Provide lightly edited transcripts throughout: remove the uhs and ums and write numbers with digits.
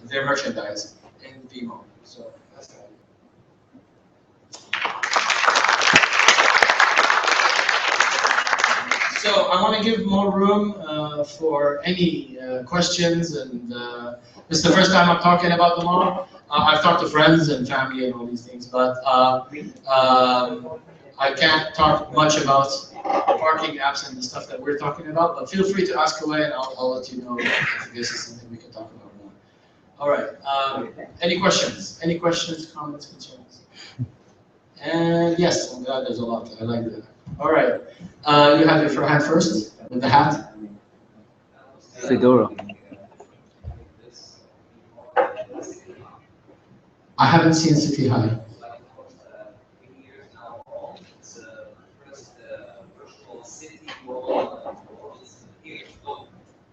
their merchandise in Vimo. So that's that. So I want to give more room for any questions, and this is the first time I'm talking about the mall. I've talked to friends and family and all these things, but I can't talk much about parking apps and the stuff that we're talking about, but feel free to ask away and I'll let you know if this is something we can talk about more. All right, any questions? Any questions, comments, concerns? And yes, I'm glad there's a lot. I like that. All right, you have your hand first with the hat. Fedora. I haven't seen City High.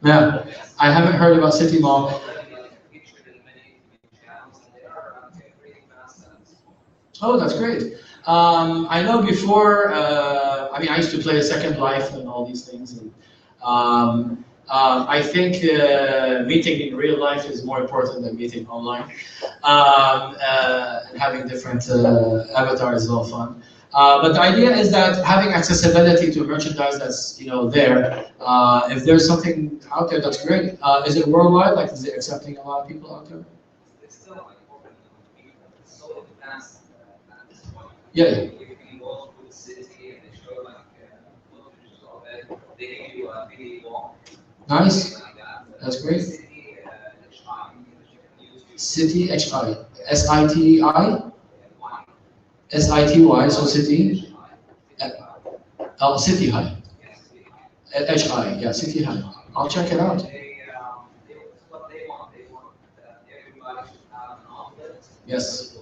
Yeah, I haven't heard about City Mall. Oh, that's great. I know before, I mean, I used to play Second Life and all these things. And, I think meeting in real life is more important than meeting online. And having different avatars is all fun. But the idea is that having accessibility to merchandise that's there, if there's something out there, that's great. Is it worldwide? Like, is it accepting a lot of people out there? It's still like open to people. So it depends at this point. Yeah. If you can go to the city and they show like footage of it, they give you a video. Nice. That's great. City HI. SITI? SITY, so City. Oh, City High. HI, yeah, City High. I'll check it out. Yes,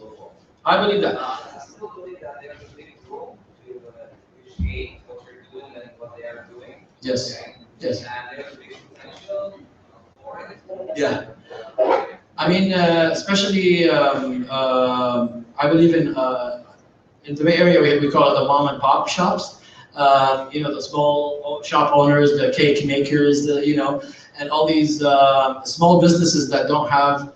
I believe that. I still believe that there's a big role to appreciate what you're doing and what they are doing. Yes, yes. And there's a big potential for it. Yeah. I mean, especially, I believe in the Bay Area, we call it the mom and pop shops. The small shop owners, the cake makers, and all these small businesses that don't have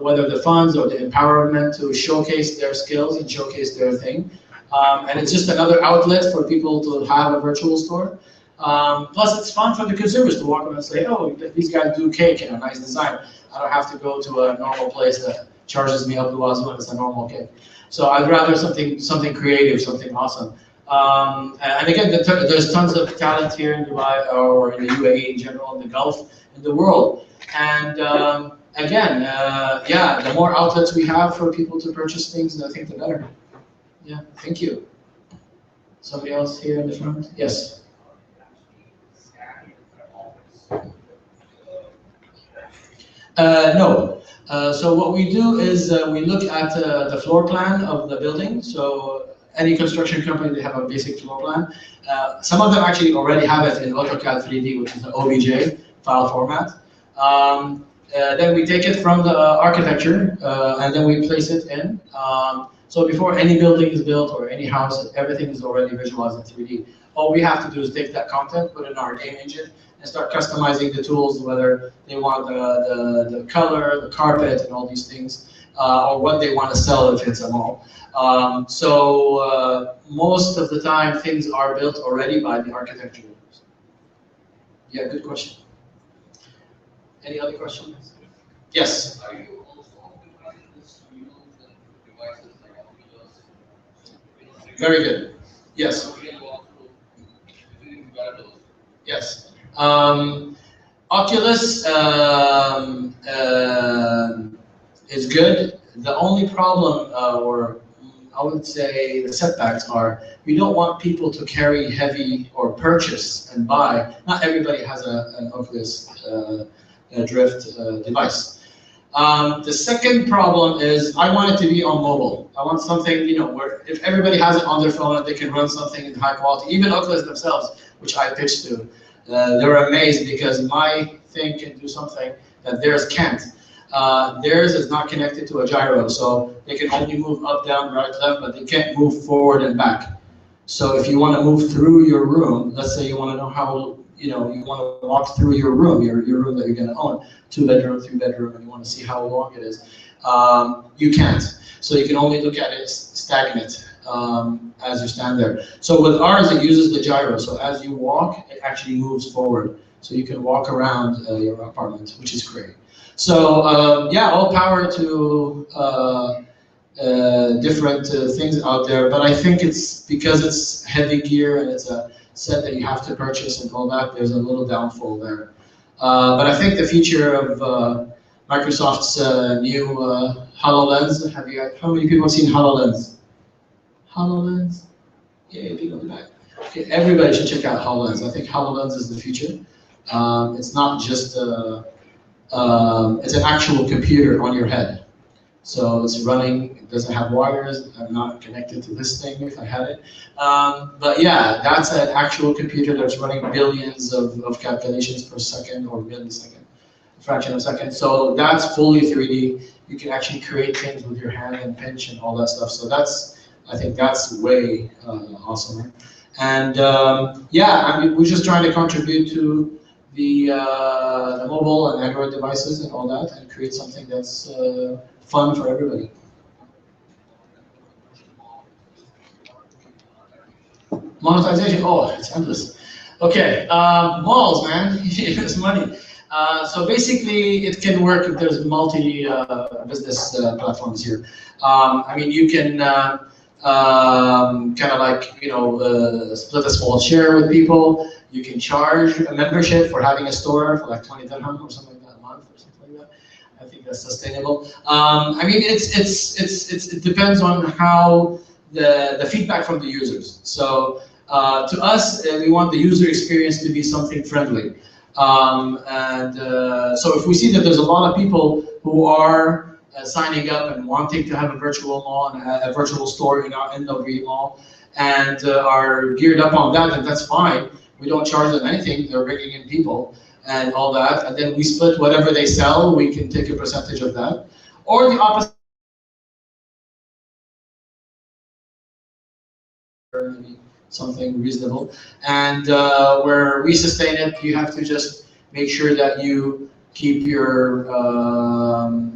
whether the funds or the empowerment to showcase their skills and showcase their thing. And it's just another outlet for people to have a virtual store. Plus, it's fun for the consumers to walk around and say, oh, these guys do cake in a nice design. I don't have to go to a normal place that charges me up the wazoo and it's a normal cake. So I'd rather something creative, something awesome. And again, there's tons of talent here in Dubai or in the UAE in general, in the Gulf, in the world. And again, yeah, the more outlets we have for people to purchase things, I think the better. Yeah, thank you. Somebody else here in the front? Yes. No. So what we do is we look at the floor plan of the building. So any construction company, they have a basic floor plan. Some of them actually already have it in AutoCAD 3D, which is the OBJ file format. Then we take it from the architecture and then we place it in. So before any building is built or any house, everything is already visualized in 3D. All we have to do is take that content, put it in our game engine, and start customizing the tools, whether they want the color, the carpet, and all these things, or what they want to sell if it's a mall. So most of the time, things are built already by the architecture. Yeah, good question. Any other questions? Yes? Are you also optimizing this to use devices like Oculus? Very good. Yes. Yes. Oculus is good. The only problem, or I would say the setbacks are, we don't want people to carry heavy or purchase and buy. Not everybody has an Oculus Drift device. The second problem is I want it to be on mobile. I want something, where if everybody has it on their phone, they can run something in high quality. Even Oculus themselves, which I pitched to, they're amazed because my thing can do something that theirs can't. Theirs is not connected to a gyro, so they can only move up, down, right, left, but they can't move forward and back. So if you want to move through your room, let's say you want to know how you want to walk through your room, your room that you're going to own, 2-bedroom, 3-bedroom, and you want to see how long it is. You can't. So you can only look at it stagnant as you stand there. So with ours, it uses the gyro. So as you walk, it actually moves forward. So you can walk around your apartment, which is great. So yeah, all power to different things out there. But I think it's because it's heavy gear and it's a set that you have to purchase and all that, there's a little downfall there. But I think the feature of Microsoft's new HoloLens, how many people have seen HoloLens? HoloLens? Yeah, people in the back. Okay, everybody should check out HoloLens. I think HoloLens is the future. It's not just it's an actual computer on your head. So it's running, it doesn't have wires. I'm not connected to this thing if I had it. But yeah, that's an actual computer that's running billions of calculations per second or millisecond, fraction of a second. So that's fully 3D. You can actually create things with your hand and pinch and all that stuff. So I think that's way awesomer. And yeah, I mean, we're just trying to contribute to the mobile and Android devices and all that, and create something that's fun for everybody. Monetization, oh, it's endless. Okay, malls, man, it's money. So basically, it can work if there's multi-business platforms here. I mean, you can kind of like, split a small share with people. You can charge a membership for having a store for like 20 dirham or something like that a month or something like that. I think that's sustainable. I mean, it depends on how the feedback from the users. So to us, we want the user experience to be something friendly. So if we see that there's a lot of people who are signing up and wanting to have a virtual mall and a virtual store in our NW mall and are geared up on that, then that's fine. We don't charge them anything. They're bringing in people and all that, and then we split whatever they sell. We can take a percentage of that, or the opposite. Something reasonable, and where we sustain it, you have to just make sure that you keep your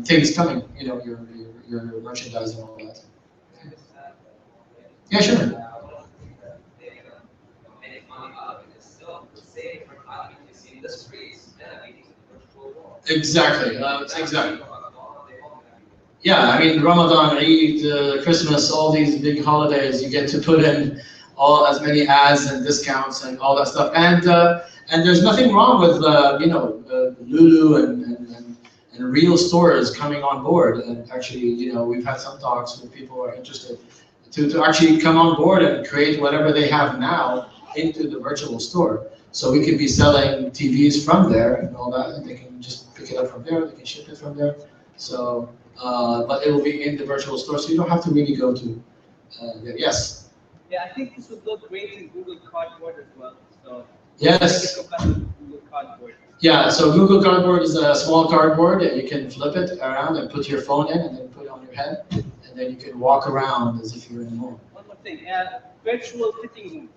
things coming. Your merchandise and all that. Yeah, sure. Exactly. Exactly. Yeah, I mean, Ramadan, Eid, Christmas, all these big holidays, you get to put in as many ads and discounts and all that stuff. And there's nothing wrong with Lulu and real stores coming on board. And actually, we've had some talks with people who are interested to actually come on board and create whatever they have now into the virtual store. So we could be selling TVs from there and all that, and they can just pick it up from there. They can ship it from there. So, but it will be in the virtual store, so you don't have to really go to. Yes. Yeah, I think this would look great in Google Cardboard as well. So yes. Google Cardboard. Yeah, so Google Cardboard is a small cardboard, and you can flip it around and put your phone in, and then put it on your head, and then you can walk around as if you're in the mall. One more thing, virtual fitting room.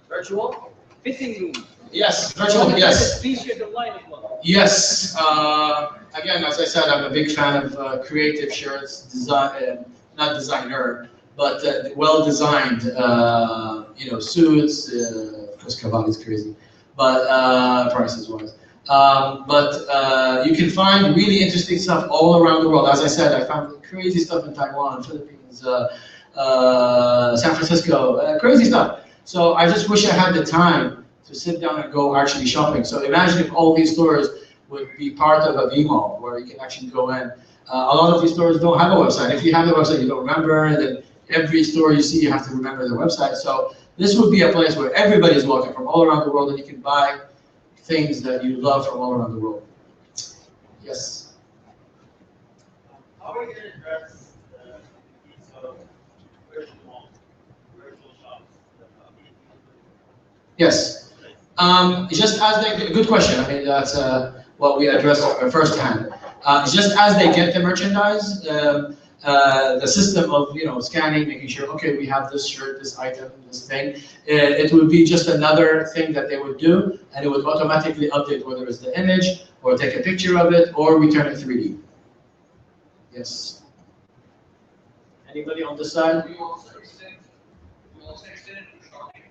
Virtual? Fitting room. Yes, virtual, yes. Featured online as well. Yes, again, as I said, I'm a big fan of creative shirts, not designer, but well-designed, suits. Of course, Cavalli is crazy, but prices-wise. But you can find really interesting stuff all around the world. As I said, I found crazy stuff in Taiwan, Philippines, San Francisco, crazy stuff. So I just wish I had the time to sit down and go actually shopping. So imagine if all these stores would be part of a V-mall where you can actually go in. A lot of these stores don't have a website. If you have the website, you don't remember, and then every store you see, you have to remember their website. So this would be a place where everybody is welcome from all around the world, and you can buy things that you love from all around the world. Yes? How are you going to address the needs of virtual shops? Yes. Just as they, good question. I mean, that's what we addressed firsthand. Just as they get the merchandise, the system of scanning, making sure, okay, we have this shirt, this item, this thing. It would be just another thing that they would do, and it would automatically update whether it's the image, or take a picture of it, or return it 3D. Yes. Anybody on this side? We also extend it to shopping.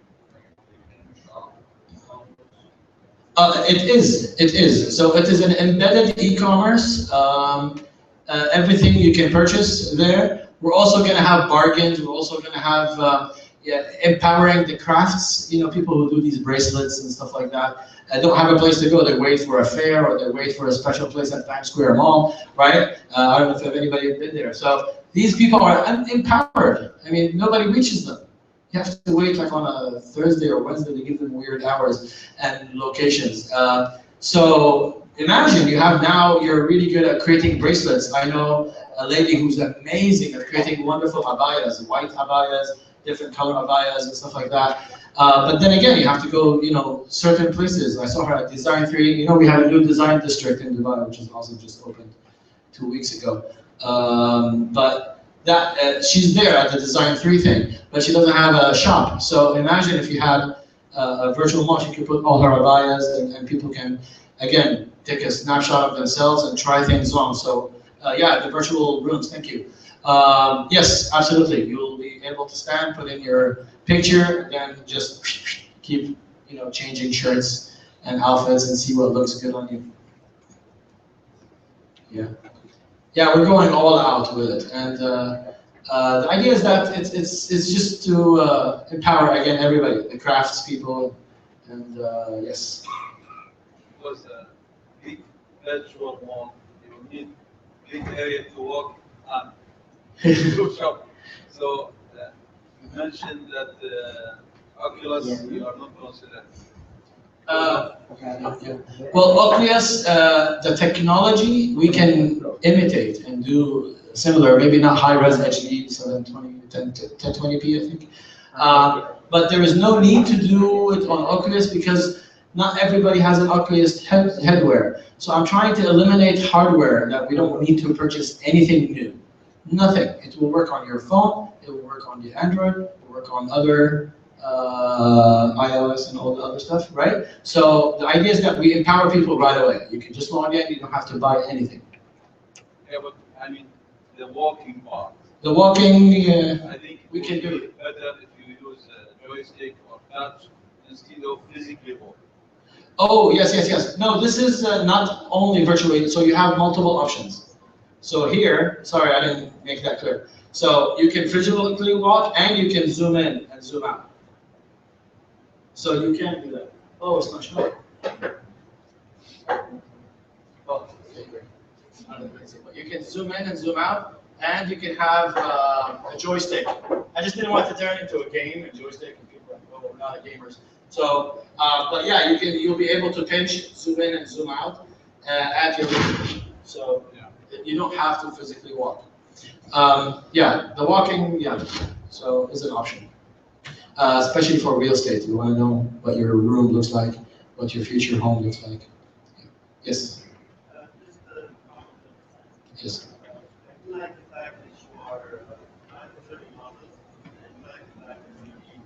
It is. So it is an embedded e-commerce. Everything you can purchase there. We're also going to have bargains. We're also going to have empowering the crafts. People who do these bracelets and stuff like that. Don't have a place to go. They wait for a fair, or they wait for a special place at Times Square Mall, right? I don't know if anybody has been there. So these people are empowered. I mean, nobody reaches them. You have to wait like on a Thursday or Wednesday to give them weird hours and locations. So imagine you're really good at creating bracelets. I know a lady who's amazing at creating wonderful abayas, white abayas, different color abayas and stuff like that. But then again, you have to go, certain places. I saw her at Design 3. We have a new design district in Dubai, which is also just opened 2 weeks ago. But she's there at the Design 3 thing, but she doesn't have a shop. So imagine if you had a virtual mall, you could put all her abayas, and people can, again, take a snapshot of themselves and try things on. So yeah, the virtual rooms, thank you. Yes, absolutely. You'll be able to stand, put in your picture, then just keep, changing shirts and outfits and see what looks good on you. Yeah. Yeah, we're going all out with it, and the idea is that it's just to empower again everybody, the crafts people, and yes. Because big virtual mall, you need big area to walk and to shop. So you mentioned that Oculus you are not considering. Well, Oculus, the technology we can imitate and do similar, maybe not high-res HD 1020p, I think. But there is no need to do it on Oculus because not everybody has an Oculus headwear. So I'm trying to eliminate hardware that we don't need to purchase anything new. Nothing. It will work on your phone. It will work on the Android. It will work on other iOS and all the other stuff, right? So the idea is that we empower people right away. You can just log in. You don't have to buy anything. Yeah, but I mean the walking part. The walking, I think we can do it. Better if you use joystick or touch instead of physically walk. Oh, yes. No, this is not only virtual, so you have multiple options. So here, sorry, I didn't make that clear. So you can visually walk and you can zoom in and zoom out. So you can do that. Oh, it's not showing. Oh, okay, great. But you can zoom in and zoom out, and you can have a joystick. I just didn't want to turn into a game, a joystick, and people are like, oh, we're not gamers. So, but yeah, you'll be able to pinch, zoom in, and zoom out at your leisure. So you don't have to physically walk. Yeah, the walking, so is an option. Especially for real estate, you want to know what your room looks like, what your future home looks like. Yes. Yes. I like the fact that you are not considering models, and you like the fact that you need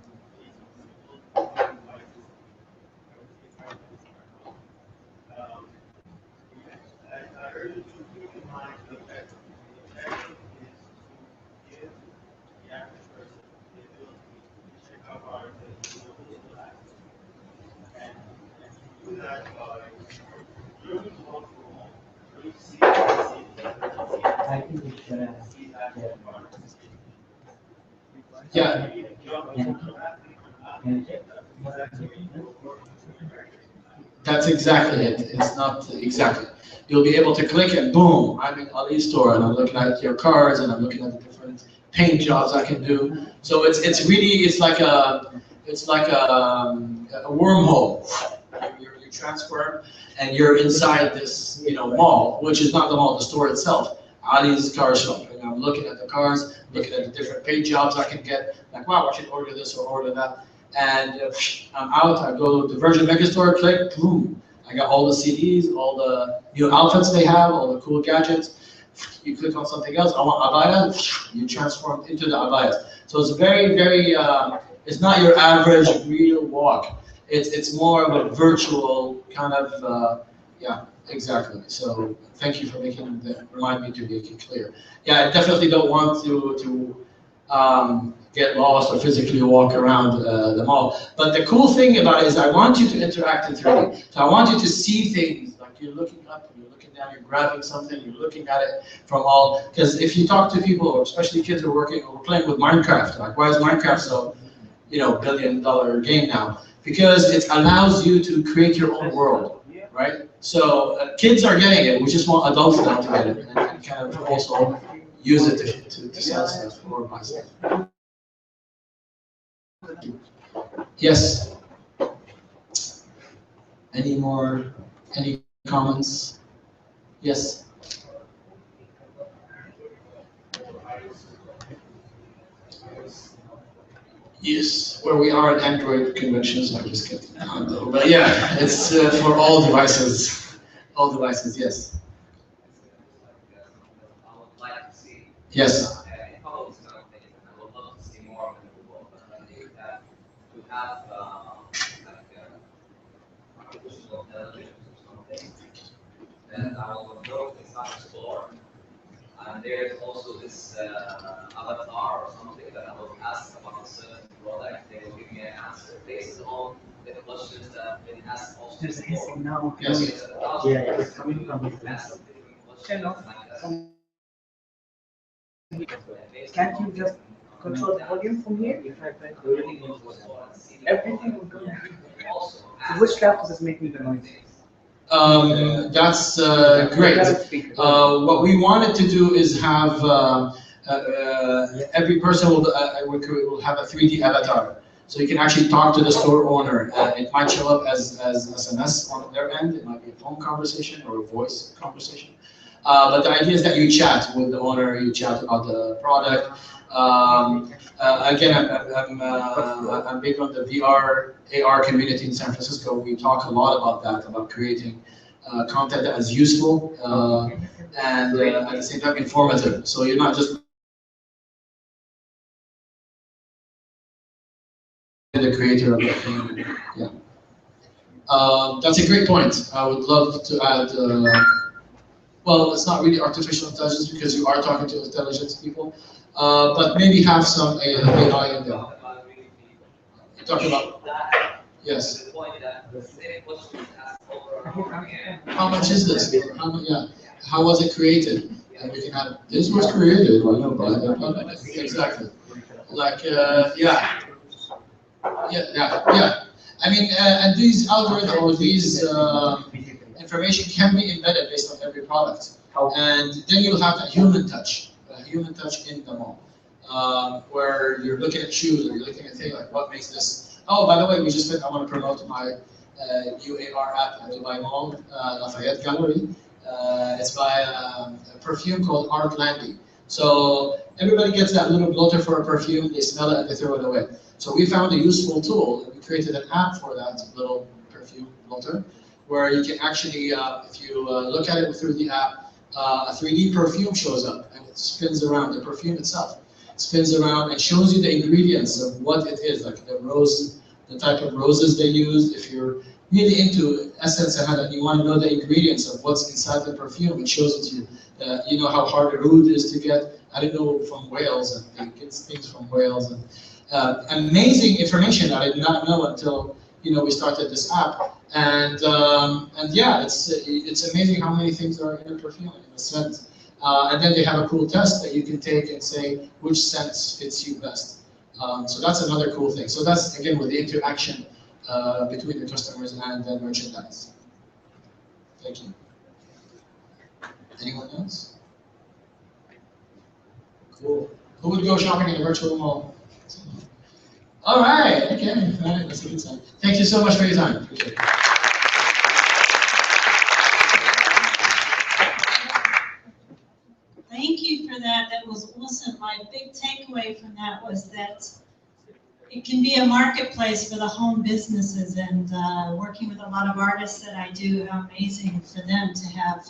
devices. I heard you to keep in mind the objective. The objective is to give the average person the ability to check out art and do a physical access. And to do that by learning to walk from home, really see I think we should Yeah. That's exactly it. It's not exactly. You'll be able to click and boom, I'm in Ali store and I'm looking at your cards and I'm looking at the different paint jobs I can do. So it's really like a wormhole. You transfer and you're inside this mall, which is not the mall, the store itself. Ali's car shop. And I'm looking at the cars, looking at the different paint jobs I can get. Like, wow, I should order this or order that. And I'm out. I go to the Virgin Megastore, click, boom. I got all the CDs, all the new outfits they have, all the cool gadgets. you click on something else. I want abaya, you transform into the abaya. So it's very, very. It's not your average real walk. It's more of a virtual kind of. Yeah, exactly. So thank you for making that. Remind me to make it clear. Yeah, I definitely don't want to get lost or physically walk around the mall. But the cool thing about it is I want you to interact in 3D. So I want you to see things like you're looking up, you're looking down, you're grabbing something, you're looking at it from all. Because if you talk to people, or especially kids who are working or playing with Minecraft, like why is Minecraft so, $1 billion game now? Because it allows you to create your own world, right? So kids are getting it. We just want adults now to get it and kind of also use it to sell stuff or buy stuff. Yes. Any comments? Yes. Yes, where we are at Android conventions, I just get but yeah, it's for all devices. All devices, yes. I would like to see. Yes. In all these kind of things, and I would love to see more of it in the world. But I think that to have artificial intelligence or something that I will go inside the store, and there's also this avatar or something that I will ask about a certain product. They will give me an answer based on the questions that have been asked also There's before. anything now. Yes. Yeah, it's coming from this. Ask different questions like that. Can't you just control the volume from here? Everything will go. So which laptop is making the noise? That's great. What we wanted to do is have every person will have a 3D avatar. So you can actually talk to the store owner. It might show up as SMS on their end. It might be a phone conversation or a voice conversation. But the idea is that you chat with the owner, you chat about the product. Again, I'm big on the VR, AR community in San Francisco. We talk a lot about that, about creating content that is useful and at the same time informative. So you're not just the creator of the thing. Yeah. That's a great point. I would love to add. Well, it's not really artificial intelligence because you are talking to intelligent people, but maybe have some AI in there. You talk about yes. How much is this? Yeah. How was it created? And we can have this was created. Exactly. Like yeah. Yeah. I mean, and these algorithms or these information can be embedded based on every product, and then you'll have a human touch in the mall, where you're looking at shoes or you're looking at things like what makes this. Oh, by the way, I want to promote my UAR app at Dubai Mall, Lafayette Gallery. It's by a perfume called Art Landy. So everybody gets that little bloater for a perfume, they smell it and they throw it away. So we found a useful tool, and we created an app for that little perfume bloater, where you can actually, if you look at it through the app, a 3D perfume shows up and it spins around, the perfume itself spins around and shows you the ingredients of what it is, like the type of roses they use. If you're really into essence and you want to know the ingredients of what's inside the perfume, it shows it to you. You know how hard a oud is to get. I don't know from Wales, and they get things from Wales, and amazing information that I did not know until we started this app. And yeah, it's amazing how many things are in a perfume in a scent. And then they have a cool test that you can take and say which scent fits you best. So that's another cool thing. So that's again with the interaction between the customers and the merchandise. Thank you. Anyone else? Cool. Who would go shopping in a virtual mall? All right. Okay. All right. That's a good sign. Thank you so much for your time. Appreciate it. Thank you for that. That was awesome. My big takeaway from that was that it can be a marketplace for the home businesses, and working with a lot of artists that I do, how amazing for them to have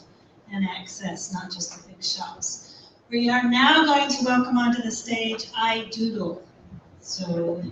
and access, not just the big shops. We are now going to welcome onto the stage iDoodle. So.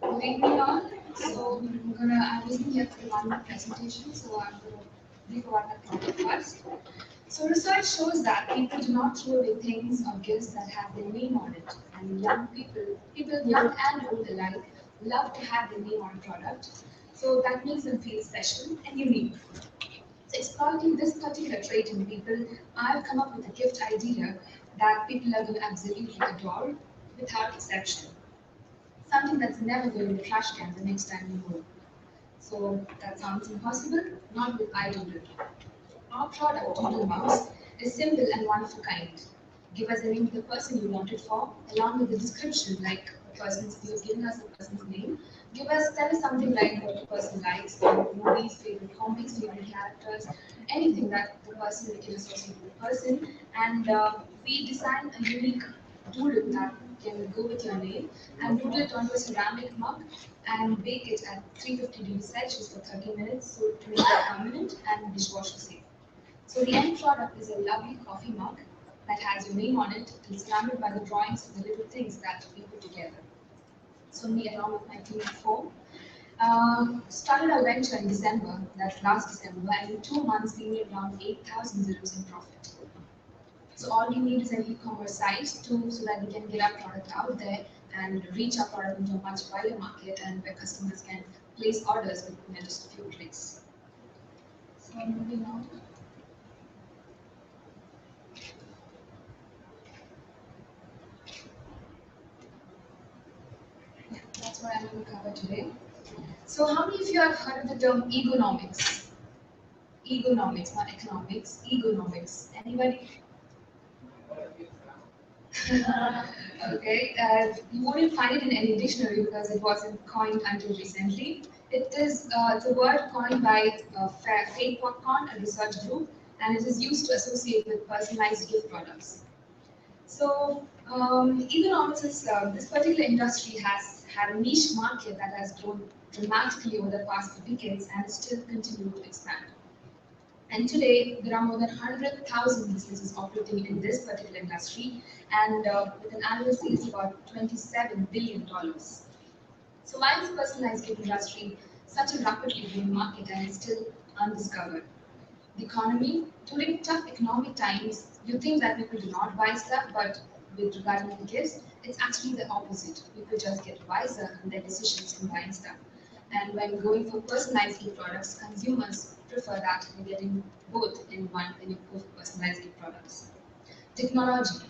Good evening all. I'm using here for one presentation, so I'm going to brief about that topic first. So research shows that people do not throw away things or gifts that have their name on it. And young people young and old alike, love to have their name on a product. So that makes them feel special and unique. So exploiting this particular trait in people, I've come up with a gift idea that people are going to absolutely adore without exception. Something that's never going in the trash can the next time you go. So that sounds impossible? Not with iDoodle. Our product, Doodle Mouse, is simple and one of a kind. Give us the name of the person you want it for, along with the description, like the person's, you've given us the person's name. Tell us something like what the person likes, movies, favorite comics, favorite characters, anything that the person we can associate with the person. And we design a unique doodle that can go with your name and doodle it onto a ceramic mug and bake it at 350 degrees Celsius for 30 minutes so to make it permanent and dishwasher safe. So the end product is a lovely coffee mug that has your name on it and surrounded by the drawings of the little things that we put together. So me along with my team of four started our venture in December, that's last December, and in 2 months we made around 8,000 euros in profit. So all you need is an e-commerce site so that we can get our product out there and reach our product into a much wider market and where customers can place orders within just a few clicks. So moving on. That's what I'm going to cover today. So how many of you have heard of the term egonomics? Egonomics, not economics, egonomics. Anybody? Okay, you wouldn't find it in any dictionary because it wasn't coined until recently. It is the word coined by Fate Popcorn, a research group, and it is used to associate with personalized gift products. So, economics is this particular industry has had a niche market that has grown dramatically over the past few decades and is still continuing to expand. And today, there are more than 100,000 businesses operating in this particular industry, and with an annual sales of about $27 billion. So why is personalized gift industry such a rapidly growing market and it's still undiscovered? The economy, during tough economic times, you think that people do not buy stuff, but with regarding to gifts, it's actually the opposite. People just get wiser in their decisions in buying stuff. And when going for personalized gift products, consumers prefer that they're getting both in one when you go for personalized gift products. Technology.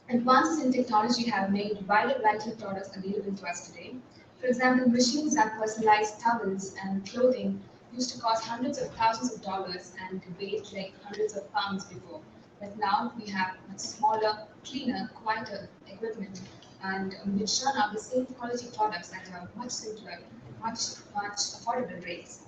Advances in technology have made wide variety of products available to us today. For example, machines that personalize towels and clothing used to cost hundreds of thousands of dollars and weighed like hundreds of pounds before. But now we have much smaller, cleaner, quieter equipment and which churn out the same quality products at a much simpler, much affordable rates.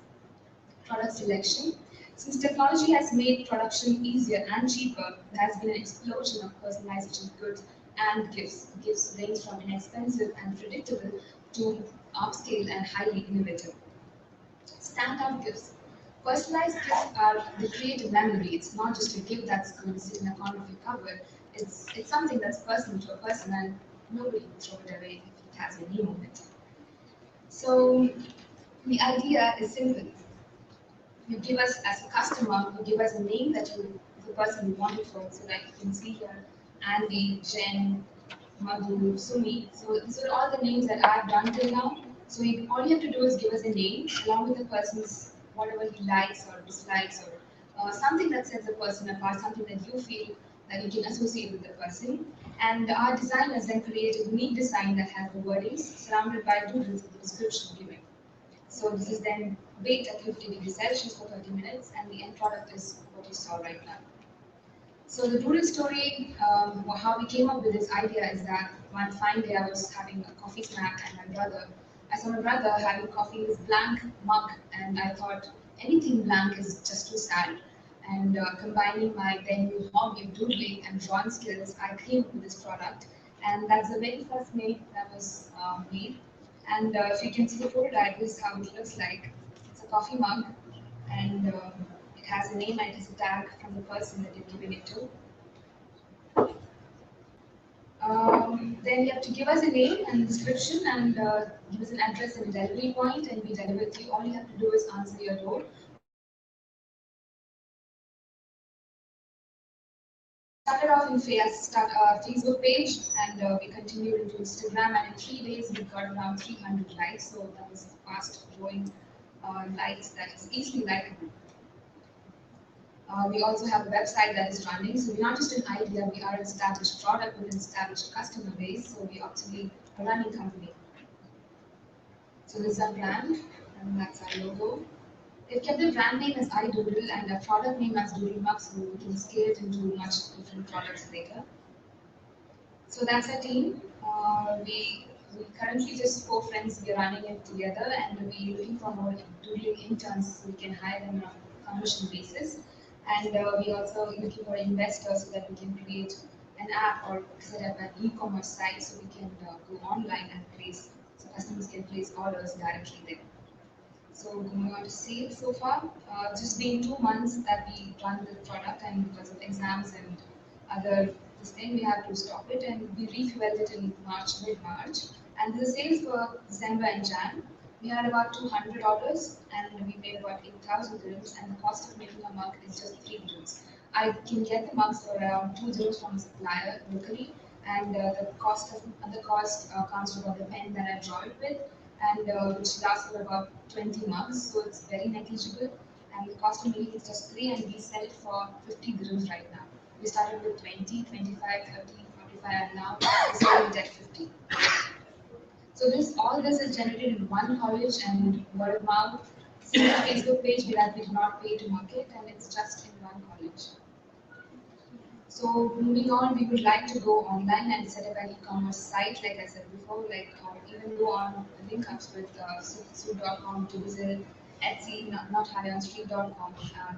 Product selection. Since technology has made production easier and cheaper, there has been an explosion of personalization of goods and gifts. Gifts range from inexpensive and predictable to upscale and highly innovative. Standout gifts. Personalized gifts are the creative memory. It's not just a gift that's going to sit in a corner of your cupboard. It's something that's personal to a person and nobody will throw it away if it has your name on it. So the idea is simple. You give us, as a customer, you give us a name that the person you want it for. So like you can see here, Andy, Jen, Madhu, Sumi. So these are all the names that I've done till now. So all you have to do is give us a name along with the person's whatever he likes or dislikes or something that sets the person apart, something that you feel that you can associate with the person. And our designers then create a unique design that has the wordings surrounded by doodles with the description given. So this is then baked at 50 degrees Celsius for 30 minutes, and the end product is what you saw right now. So the doodle story, how we came up with this idea is that one fine day I was having a coffee snack and I saw my brother having coffee in this blank mug, and I thought anything blank is just too sad. And combining my then new hobby of doodling and drawing skills, I came up with this product. And that's the very first name that was made. And if you can see the prototype, this is how it looks like. It's a coffee mug, and it has a name and it has a tag from the person that you're giving it to. Then you have to give us a name and description and give us an address and a delivery point, and we deliver it to you. All you have to do is answer your door. Started off in Facebook page, and we continued into Instagram, and in 3 days we got around 300 likes. So that was fast growing likes that is easily likable. We also have a website that is running, so we're not just an idea, we are an established product with an established customer base, so we're actually a running company. So this is our brand, and that's our logo. They've kept the brand name as iDoodle and our product name as DoodleMug, so we can scale it into much different products later. So that's our team. We currently just 4 friends, we're running it together, and we're looking for more doodling interns so we can hire them on a commission basis. And we're also looking for investors so that we can create an app or set up an e-commerce site so we can go online and place, so customers can place orders directly there. So going on to sales so far, just been 2 months that we run the product, and because of exams and other this thing, we had to stop it, and we refueled it in March, mid-March. And the sales for December and Jan, we had about 200 orders, and we made about 8,000 dirhams, and the cost of making a mug is just 3 dirhams. I can get the mugs for around 2 dirhams from a supplier locally, and the cost comes from the pen that I draw it with, and which lasts for about 20 months, so it's very negligible. And the cost of making is just 3, and we sell it for 50 dirhams right now. We started with 20, 25, 30, 45, and now we're selling it at 50. So all this is generated in one college and word of mouth. Single Facebook page that we do not pay to market, and it's just in one college. So moving on, we would like to go online and set up an e-commerce site, like I said before, like or even go on link ups with suit.com, Twizzle, Etsy, not high-on-street.com,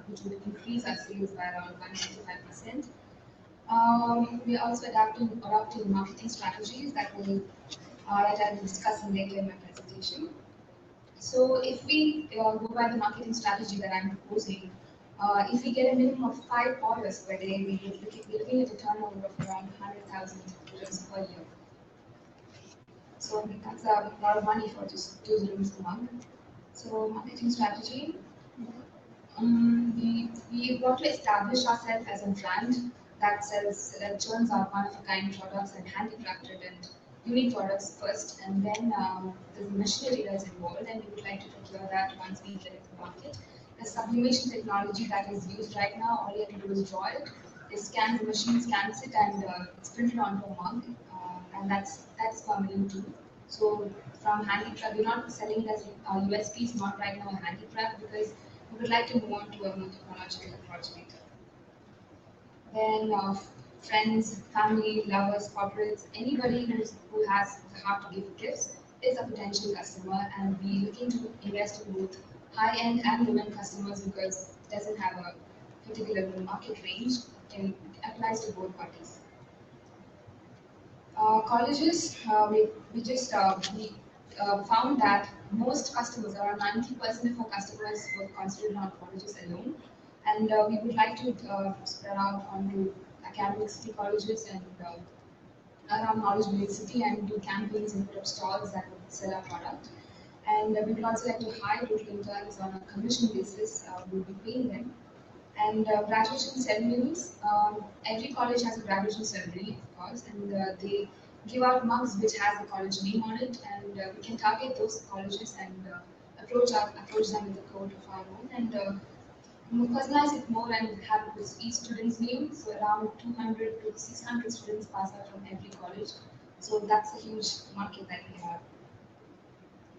which would increase our sales by around 165%. We are also adapting marketing strategies that I will be discussing later in my presentation. So if we go by the marketing strategy that I'm proposing, if we get a minimum of 5 orders per day, we're looking at a turnover of around 100,000 dirhams per year. So that's a lot of money for just 2 dirhams a month. So marketing strategy. We want to establish ourselves as a brand that churns out one-of-a-kind products and handicrafted and unique products first, and then there's the machinery that's involved, and we would like to procure that once we get it to the market. The sublimation technology that is used right now, all you have to do is draw it. The machine scans it, and it's printed onto a mug, and that's permanent too. So from handicraft, we're not selling it as a USP, it's not right now a handicraft because we would like to move on to a more technological approach later. Then friends, family, lovers, corporates, anybody who has the heart to give gifts is a potential customer, and we're looking to invest in both high-end and low-end customers because it doesn't have a particular market range and it applies to both parties. Colleges, we found that most customers, around 90% of our customers, were concentrated on colleges alone, and we would like to spread out onto academic city colleges and around Knowledge Village City and do campaigns and put up stalls that would sell our product. And we would also like to hire total interns on a commission basis. We'll be paying them. And graduation ceremonies. Every college has a graduation ceremony, of course, and they give out mugs which has the college name on it, and we can target those colleges and approach them with the code of our own, and personalize it more and have it with each student's name. So around 200 to 600 students pass out from every college. So that's a huge market that we have.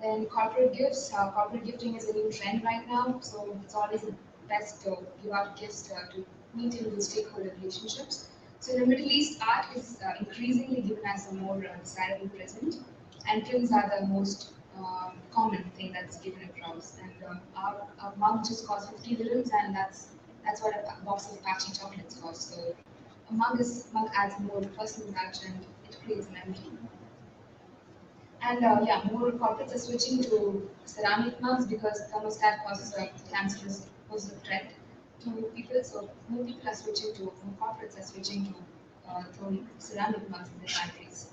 Then corporate gifts. Corporate gifting is a new trend right now, so it's always best to give out gifts to maintain good stakeholder relationships. So in the Middle East, art is increasingly given as a more desirable present, and prints are the most common thing that's given across. And our mug just costs 50 dirhams, and that's what a box of Apache chocolates costs. So a mug adds more personal touch, and it creates memory. And more corporates are switching to ceramic mugs because thermostat causes a cancerous poses a threat to people. So more people are switching to, more corporates are switching to ceramic mugs in their pantries.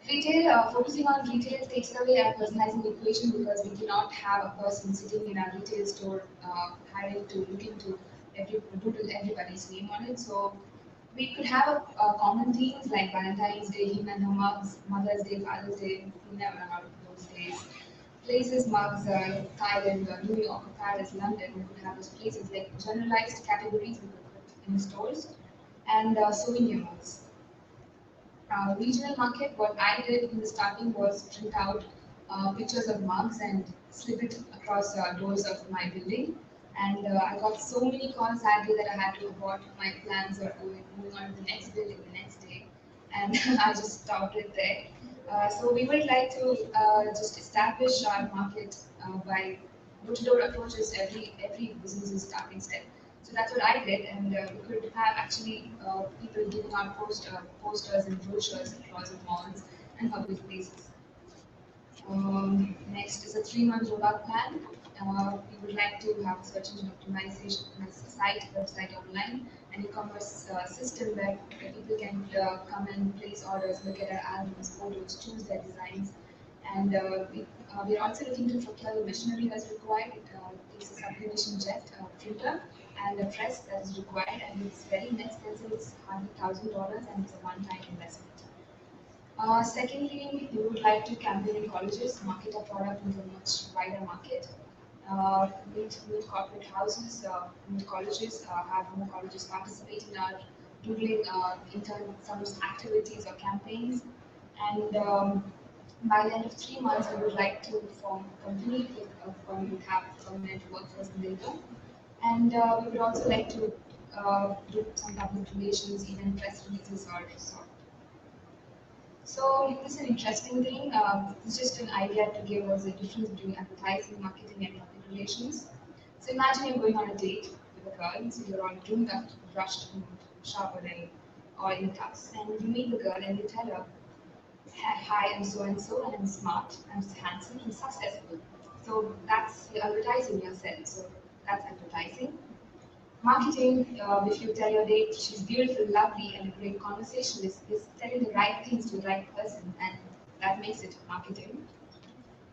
Retail, focusing on retail takes away our personalizing equation because we cannot have a person sitting in a retail store hiring to look into everybody's name on it. So we could have a common themes like Valentine's Day, him and her mugs, Mother's Day, Father's Day, we never run out of those days. Places, mugs, Thailand, New York, Paris, London, we could have those places like generalized categories we could put in stores, and souvenir mugs. Regional market, what I did in the starting was print out pictures of mugs and slip it across doors of my building. And I got so many calls that day that I had to abort my plans or moving on to the next building the next day. And I just stopped it there. So we would like to just establish our market by door-to-door approaches. Every business's starting step. So that's what I did, and we could have actually people giving out posters and brochures across the malls and public places. Next is a 3-month rollout plan. We would like to have a search engine optimization website online, an e-commerce system where people can come and place orders, look at our albums, photos, choose their designs. And we're also looking to procure the machinery that's required. It takes a sublimation jet printer and a press that is required, and it's very inexpensive. It's hardly $1,000, and it's a one-time investment. Secondly, we would like to campaign in colleges, market our product into a much wider market. Meet corporate houses, meet colleges, have more colleges participate in our doodling some activities or campaigns. And by the end of 3 months, we would like to form a company with have permanent workforce in the income. And we would also like to do some public relations, even press releases or so. So this is an interesting thing. It's just an idea to give us a difference between advertising, marketing, and public relations. So imagine you're going on a date with a girl, so you're all groomed up, brushed, and showered, and all in class. And you meet the girl and you tell her, hi, I'm so and so, and I'm smart, I'm handsome, and successful. So that's advertising yourself. So that's advertising. Marketing, if you tell your date she's beautiful, lovely, and a great conversationalist, is telling the right things to the right person, and that makes it marketing.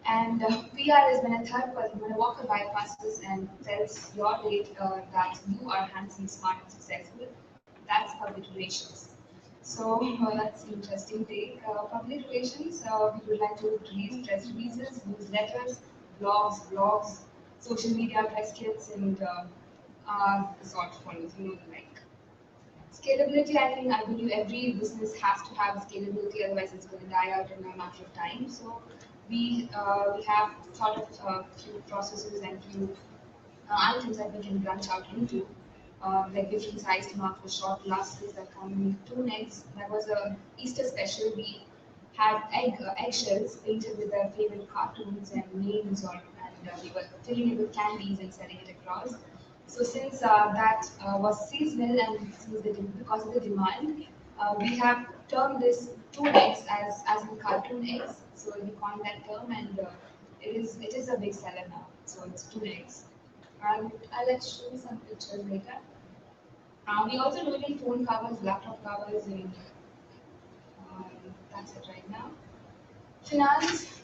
And PR is when a third person, when a walker bypasses and tells your date that you are handsome, smart, and successful. That's public relations. So that's an interesting take. Public relations, we would like to release press releases, newsletters, blogs, social media press kits, and the sort follows, like. Scalability, I believe every business has to have scalability, otherwise it's going to die out in a matter of time. So we have sort of few processes and few items that we can branch out into, like different sized mug for short glasses that come in 2 eggs. That was a Easter special. We had eggshells painted with their favorite cartoons and names on, and we were filling it with candies and selling it across. So since that was seasonal and because of the demand, we have termed this 2 eggs as in cartoon eggs. So we coined that term, and it is a big seller now. So it's 2 eggs. I'll let show you some pictures later. We also do it in phone covers, laptop covers, and um, that's it right now. Finance,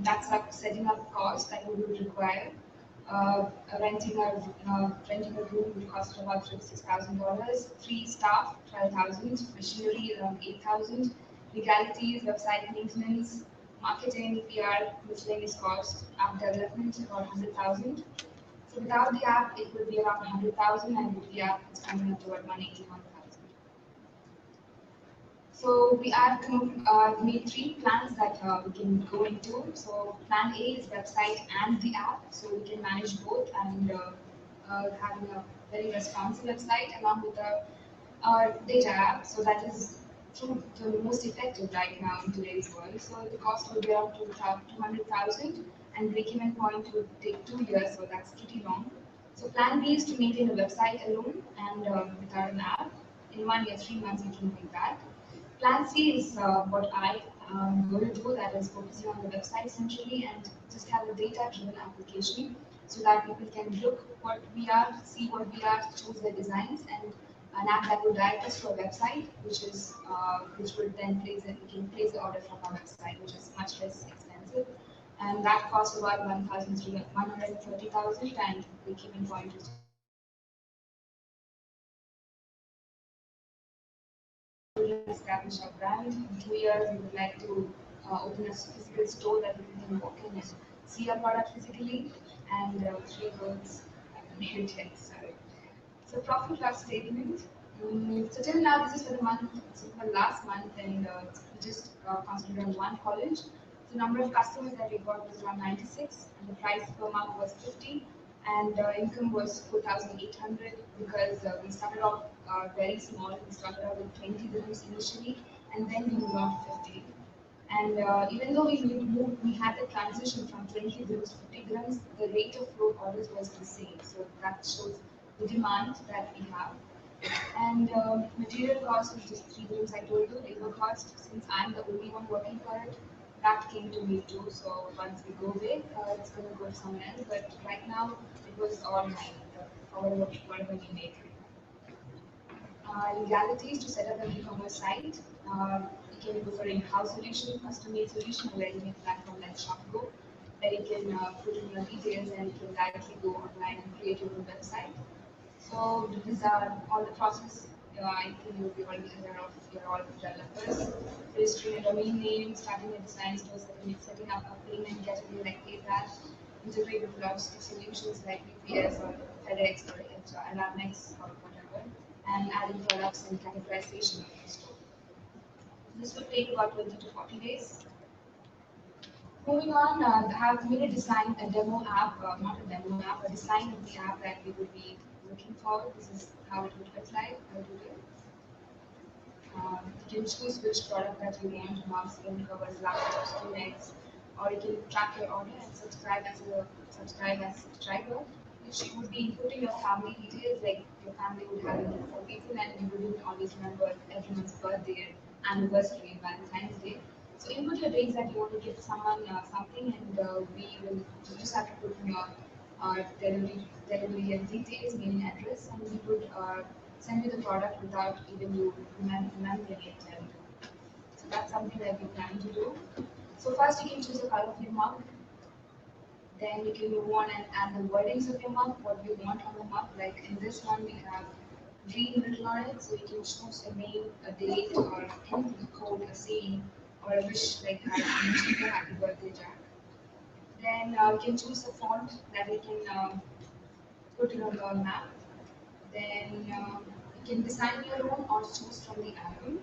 that's like setting up costs that we would require. Renting a room would cost about $6,000. 3 staff, 12,000. Machinery around 8,000. Legalities, website maintenance, marketing, PR, miscellaneous cost, app development about 100,000. So without the app, it would be around 100,000, and with the app, it's coming up to about 181,000. So we have made 3 plans that we can go into. So plan A is website and the app, so we can manage both and having a very responsive website along with a data app. So that is the most effective right now in today's world. So the cost will be around 200,000, and break-even point would take 2 years, so that's pretty long. So plan B is to maintain a website alone and without an app. In 1 year, 3 months, we can make that. Plan C is what I am going to do, that is focusing on the website centrally and just have a data-driven application so that people can look what we are, see what we are, choose the designs, and an app that will direct us to a website, which would then we can place the order from our website, which is much less expensive. And that costs about 130,000, and the keeping point is establish our brand. In 2 years, we would like to open a physical store that people can walk in and see our product physically, and 3 goals made it. Sorry. So profit loss statement. So till now, this is for the month, so for last month, and we just concentrated on one college. The number of customers that we got was around 96, and the price per month was 50, and income was 4,800 because we started off very small. We started out with 20 dirhams initially, and then we moved on to 50. And even though we had the transition from 20 dirhams to 50 dirhams, the rate of flow orders was the same. So that shows the demand that we have. And material cost was just 3 dirhams, I told you. Labor cost, since I'm the only one working for it, that came to me too. So once we go big, it's going to go to someone else. But right now, it was all mine, whatever we make. Legalities to set up an e-commerce site. You can go for in-house solution, custom-made solution, or ready-made platform like ShopGo, where you can put in your details and you can directly go online and create your own website. So these are all the process. I think you'll be already aware of. You're all developers. Registering a domain name, starting a design store, setting up a payment gateway like PayPal, integrate with logistics solutions like UPS or FedEx or Aramex or whatever, and adding products and categorization of the store. This will take about 20 to 40 days. Moving on, I have made a demo app, not a demo app, a design of the app that we would be looking for. This is how it would look like. I'll do it. You can choose which product that you want, mouse, phone covers, laptops, PDFs, or you can track your order and subscribe as a subscriber, which you would be inputting your family details, like your family would have 4 people, and you wouldn't always remember everyone's birthday and anniversary and Valentine's Day. So input your dates that you want to give someone something, and you just have to put in your delivery and details, mailing address, and we would send you the product without even you remembering it. And so So that's something that we plan to do. So first you can choose the color of your mug. Then you can move on and add the wordings of your mug, what you want on the mug. Like in this one we have green written on it, so you can choose a name, a date, or anything, a code, a saying, or a wish like I mentioned for Happy Birthday Jack. Then you can choose a font that you can put it on the map. Then you can design your own or choose from the album.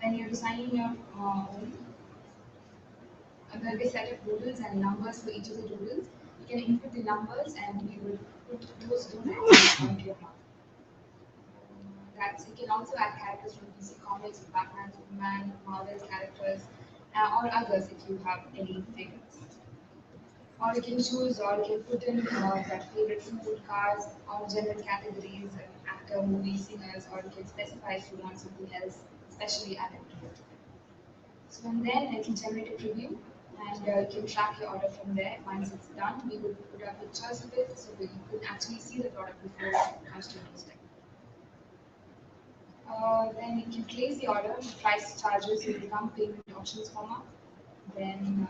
When you're designing your own, there will be a set of doodles and numbers for each of the doodles. You can input the numbers and you will put those doodles onto your map. That's, you can also add characters from DC Comics, Batman, Superman, Marvel's characters, or others if you have any favorites. Or you can choose, or you can put in that favorite food, cars, or general categories, actor, movie, singers, or you can specify if you want something else, especially added to it. So and then it will generate a preview, and you can track your order from there. Once it's done, we will put up pictures of it, so you can actually see the product before it comes to your doorstep. Then you can place the order, price, charges will become payment options format. Then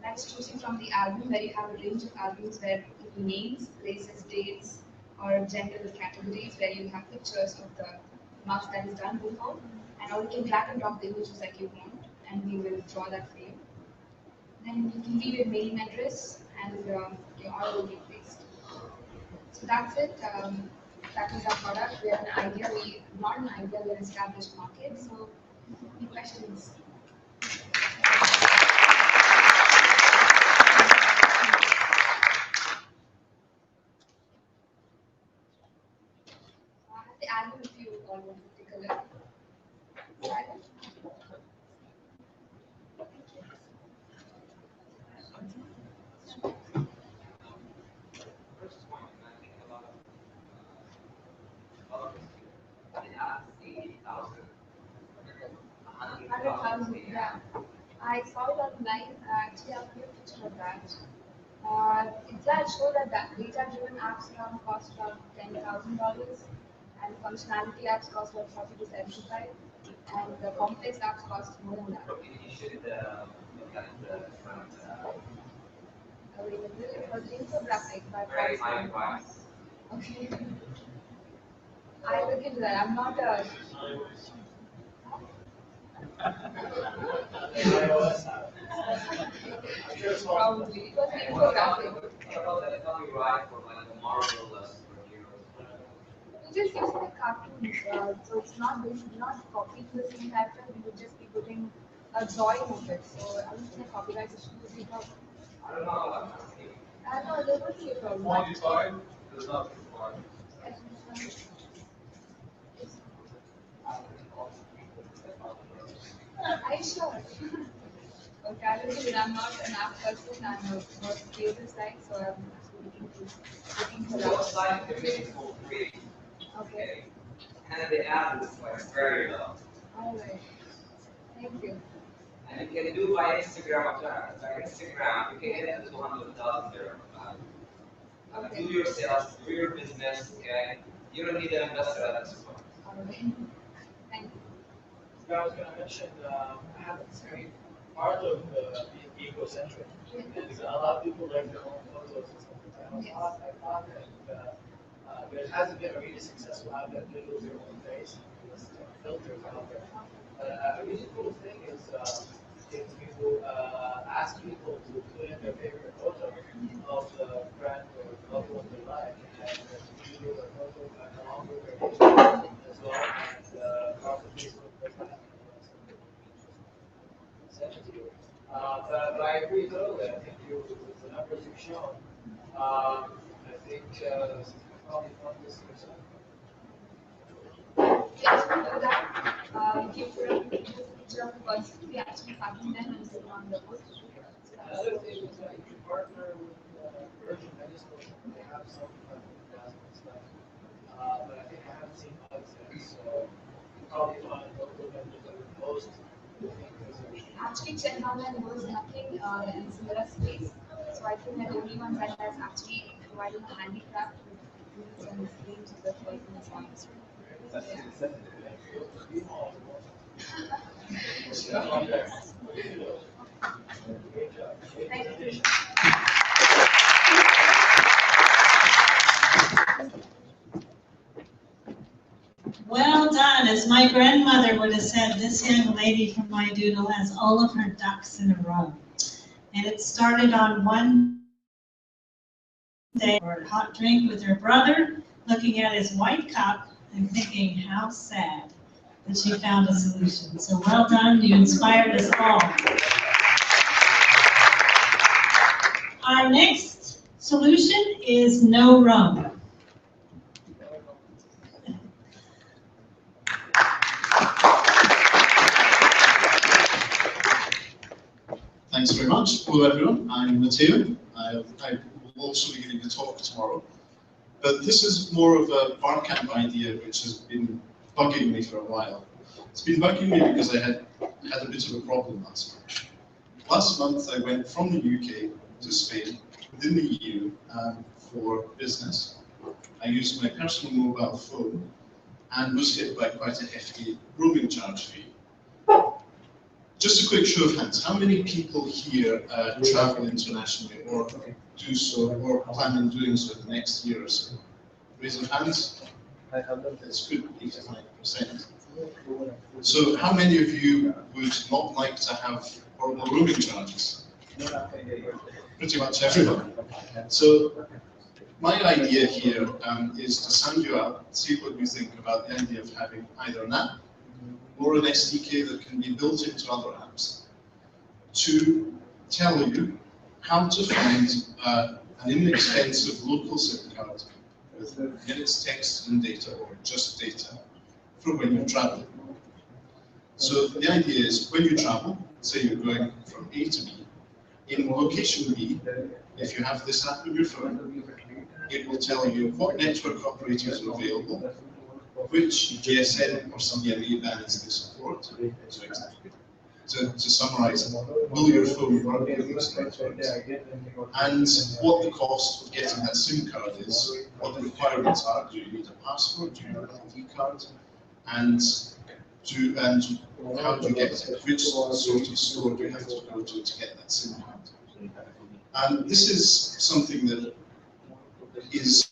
that's choosing from the album, where you have a range of albums where the names, places, dates, or general categories where you have pictures of the map that is done before, and or you can drag and drop the images that you want, and we will draw that for you. Then you can leave your mailing address, and your order will be placed. So that's it. That is our product. We have an idea. We not an idea. We're an established market. So, any questions? I have the album if you all want to take a look. First point, and I think a lot of they have 80,000, 100,000, yeah. I saw it online. Actually, I'll put a picture of that. It does show that data-driven apps around cost around $10,000, and functionality apps cost around 40 to 75, and the complex apps cost more than that. you should look at the different Available. It was infographic, but very high price. okay. I look into that. I'm not a. Probably. It was an infographic. What about the copyright for like the Marvel superheroes? We just use the cartoons, so it's not copied to the same character. We would just be putting a drawing of it. So I don't think a copyright issue would be a problem. I don't know. I know there would be a problem. Modified does not require. Are you sure? Okay, I look at it. I'm not an app person. I'm a more creative side, so I'm looking for So that. site can make it for free, Okay. and the app is like very low. All right. Thank you. And you can do by Instagram account. By Instagram, you can get to 200,000 there. Okay. Do your sales, do your business, okay? You don't need an investor at this point. All right. Thank you. I was going to mention, I have very part of being egocentric. And a lot of people like their own photos and stuff like that. I thought that there hasn't been a really successful app that doodles your own face. There's filters out there. A really cool thing is if you ask people to put in their favorite photo of the friend or loved one they like, and video or photo along with their picture as well, and probably Facebook does that. Send it to you. But I agree totally. I think the numbers you've shown, I think probably from this person. Yes, we do that. We give a picture of the person. We actually pattern them and put it on the post. Another thing is that you can partner with Virgin Medical. They have some and stuff. But I think I haven't seen others yet. So probably find local vendors that would post the things. Actually, Chen Online knows nothing in similar space. So I think that the only one that has actually provided a handicraft with rules and schemes of the person is on. Well done. As my grandmother would have said, this young lady from my doodle has all of her ducks in a row. And it started on one day for a hot drink with her brother, looking at his white cup and thinking, how sad that she found a solution. So well done, you inspired us all. Our next solution is no rum. Thanks very much. Hello everyone, I'm Matteo. I will also be giving a talk tomorrow. But this is more of a Barcamp idea which has been bugging me for a while. It's been bugging me because I had a bit of a problem last month. Last month I went from the UK to Spain, within the EU, for business. I used my personal mobile phone and was hit by quite a hefty roaming charge fee. Just a quick show of hands. How many people here travel internationally or do so or plan on doing so in the next year or so? Raise your hands. It's good, 85%. So how many of you would not like to have horrible roaming charges? Pretty much everyone. So my idea here is to sound you out, see what you think about the idea of having either an app or an SDK that can be built into other apps to tell you how to find an inexpensive local SIM card with minutes, text, and data, or just data, for when you travel. So the idea is when you travel, say you're going from A to B, in location B, if you have this app on your phone, it will tell you what network operators are available, which GSM or CMA bands they support. So to summarize, will your phone work with those networks? And what the cost of getting that SIM card is, what the requirements are. Do you need a passport? Do you need an ID card? And how do you get it? Which sort of store do you have to go to get that SIM card? And this is something that is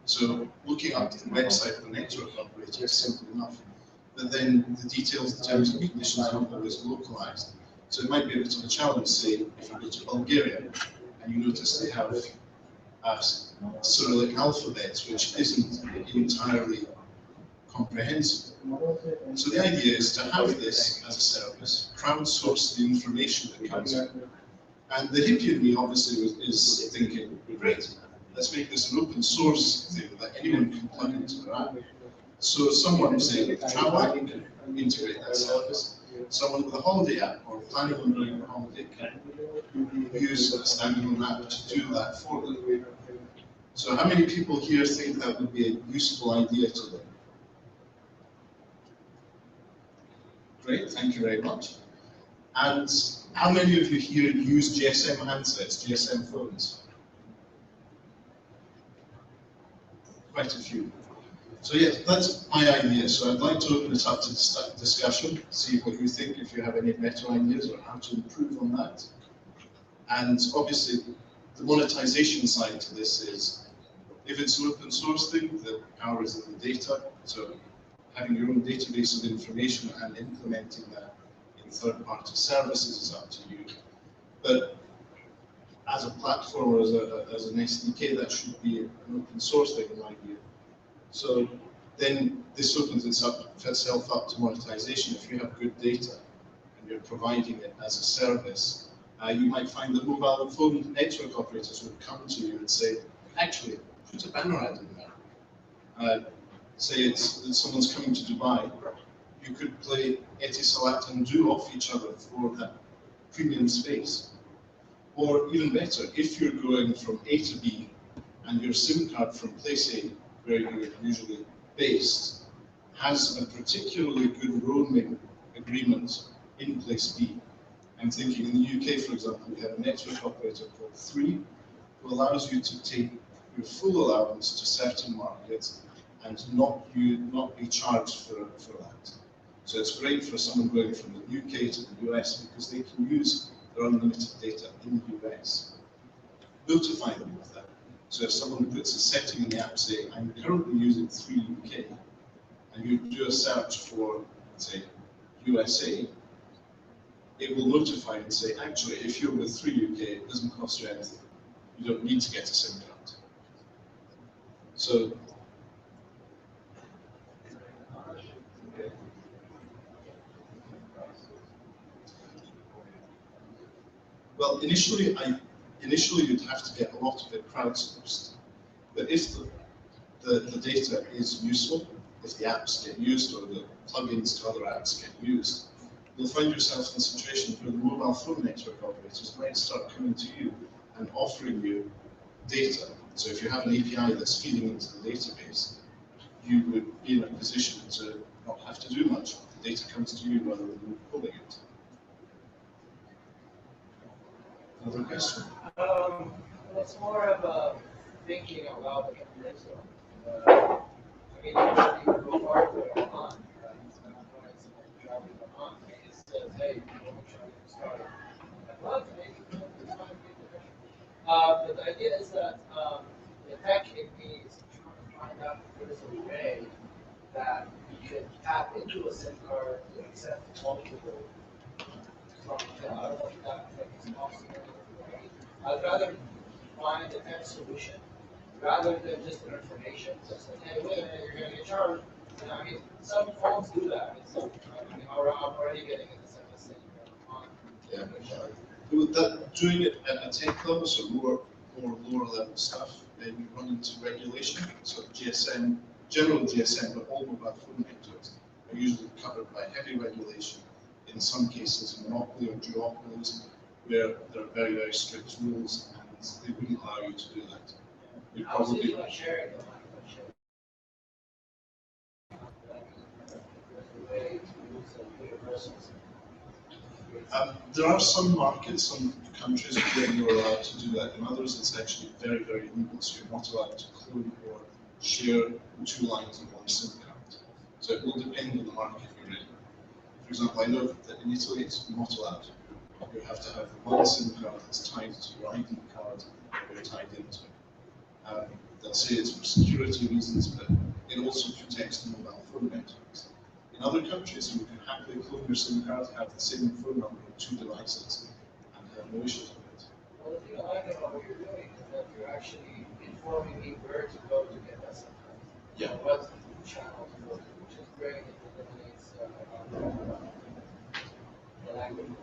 so looking up the website of the network operator is simple enough, but then the details, the terms and conditions aren't always localized. So it might be a bit of a challenge, say, if you go to Bulgaria and you notice they have a Cyrillic alphabet, which isn't entirely comprehensible. So the idea is to have this as a service, crowdsource the information that comes in. And the hippie in me obviously is thinking, great, let's make this an open source thing that anyone can plug into their app. So someone, say, with a travel app can integrate that service. Someone with a holiday app or planning on doing a holiday can use a standalone app to do that for them. So how many people here think that would be a useful idea to them? Great, thank you very much. And how many of you here use GSM handsets, GSM phones? Quite a few. So yes, that's my idea. So I'd like to open it up to discussion, see what you think, if you have any better ideas or how to improve on that. And obviously, the monetization side to this is, if it's an open source thing, the power is in the data. So having your own database of information and implementing that in third-party services is up to you. But as a platform or as an SDK, that should be an open source thing in my view. So then this opens itself up to monetization. If you have good data and you're providing it as a service, you might find that mobile phone network operators would come to you and say, actually, put a banner ad in there. Say it's that someone's coming to Dubai, you could play Etisalat and Do off each other for that premium space. Or even better, if you're going from A to B and your SIM card from place A, where you're usually based, has a particularly good roaming agreement in place B. I'm thinking in the UK, for example, we have a network operator called 3, who allows you to take your full allowance to certain markets and not be charged for that. So it's great for someone going from the UK to the US because they can use their unlimited data in the US. Notify them of that. So if someone puts a setting in the app saying, I'm currently using 3 UK, and you do a search for, say, USA, it will notify and say, actually, if you're with 3 UK, it doesn't cost you anything. You don't need to get a SIM card. So, well, initially you'd have to get a lot of it crowdsourced. But if the data is useful, if the apps get used or the plugins to other apps get used, you'll find yourself in a situation where the mobile phone network operators might start coming to you and offering you data. So if you have an API that's feeding into the database, you would be in a position to not have to do much. The data comes to you rather than you pulling it. Another question? It's more of a thinking about the mechanism. I mean, usually you go hardware on, right? So I'm going to travel on. It says, hey, you want to try to start it. Well, maybe it's fine. But the idea is that the tech in me is trying to find out if there's a way that you can tap into a SIM card to accept multiple. I don't know if that is possible. I'd rather find the tech solution rather than just the information. Just like, hey, wait a minute, you're going to get charged. You know, I mean, some phones do that. I mean, I'm already getting an SMS saying you're on. Yeah. Doing it at a tech level, so lower level stuff, then you run into regulation. So GSM, general GSM, but all mobile phone networks are usually covered by heavy regulation. In some cases, monopoly or duopolies, where there are very, very strict rules, and they wouldn't allow you to do that. You probably sharing there are some markets, some countries where you're allowed to do that. In others, it's actually very, very illegal. So you're not allowed to clone or share 2 lines of 1 SIM card. So it will depend on the market you're in. For example, I know that in Italy it's not allowed. You have to have 1 SIM card that's tied to your ID card that you're tied into. They'll say it's for security reasons, but it also protects the mobile phone networks. In other countries, you can happily clone your SIM card, have the same phone number on 2 devices, and have no issues with it. Well, the thing I like about what you're doing is that you're actually informing me where to go to get that SIM card. Yeah. What channel to go to, which is great. It eliminates the language.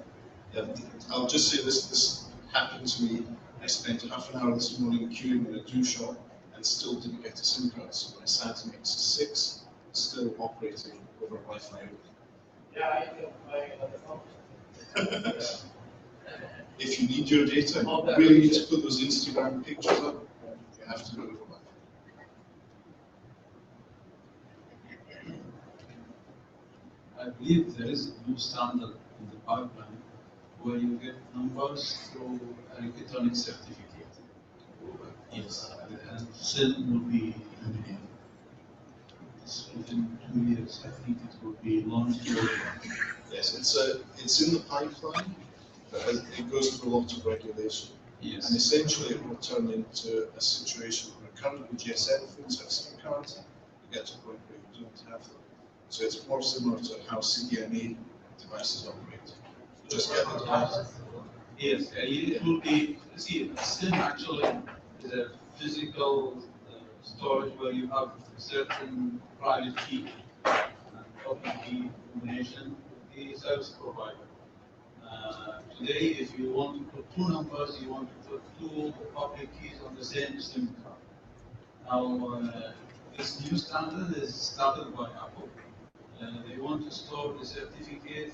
Yeah, I'll just say this happened to me. I spent half an hour this morning queuing in a do shop and still didn't get a SIM card. So my Samsung X6 still operating over Wi-Fi only. Yeah, I can play another phone. If you need your data, you really need to put those Instagram pictures up, you have to do it over Wi-Fi. I believe there is a new standard in the pipeline where you get numbers through electronic certificate. Yes, and SIM will be eliminated. Within 2 years, I think it will be launched. Yes, it's in the pipeline, but it goes through a lot of regulation. Yes. And essentially it will turn into a situation where currently GSM phones have SIM cards, you get to a point where you don't have them. So it's more similar to how CDMA devices operate. You just get the device. Yes, it will be, see, SIM actually is a physical storage where you have certain private key and open key combination with the service provider. Today, if you want to put 2 numbers, you want to put 2 public keys on the same SIM card. Now, this new standard is started by Apple. They want to store the certificate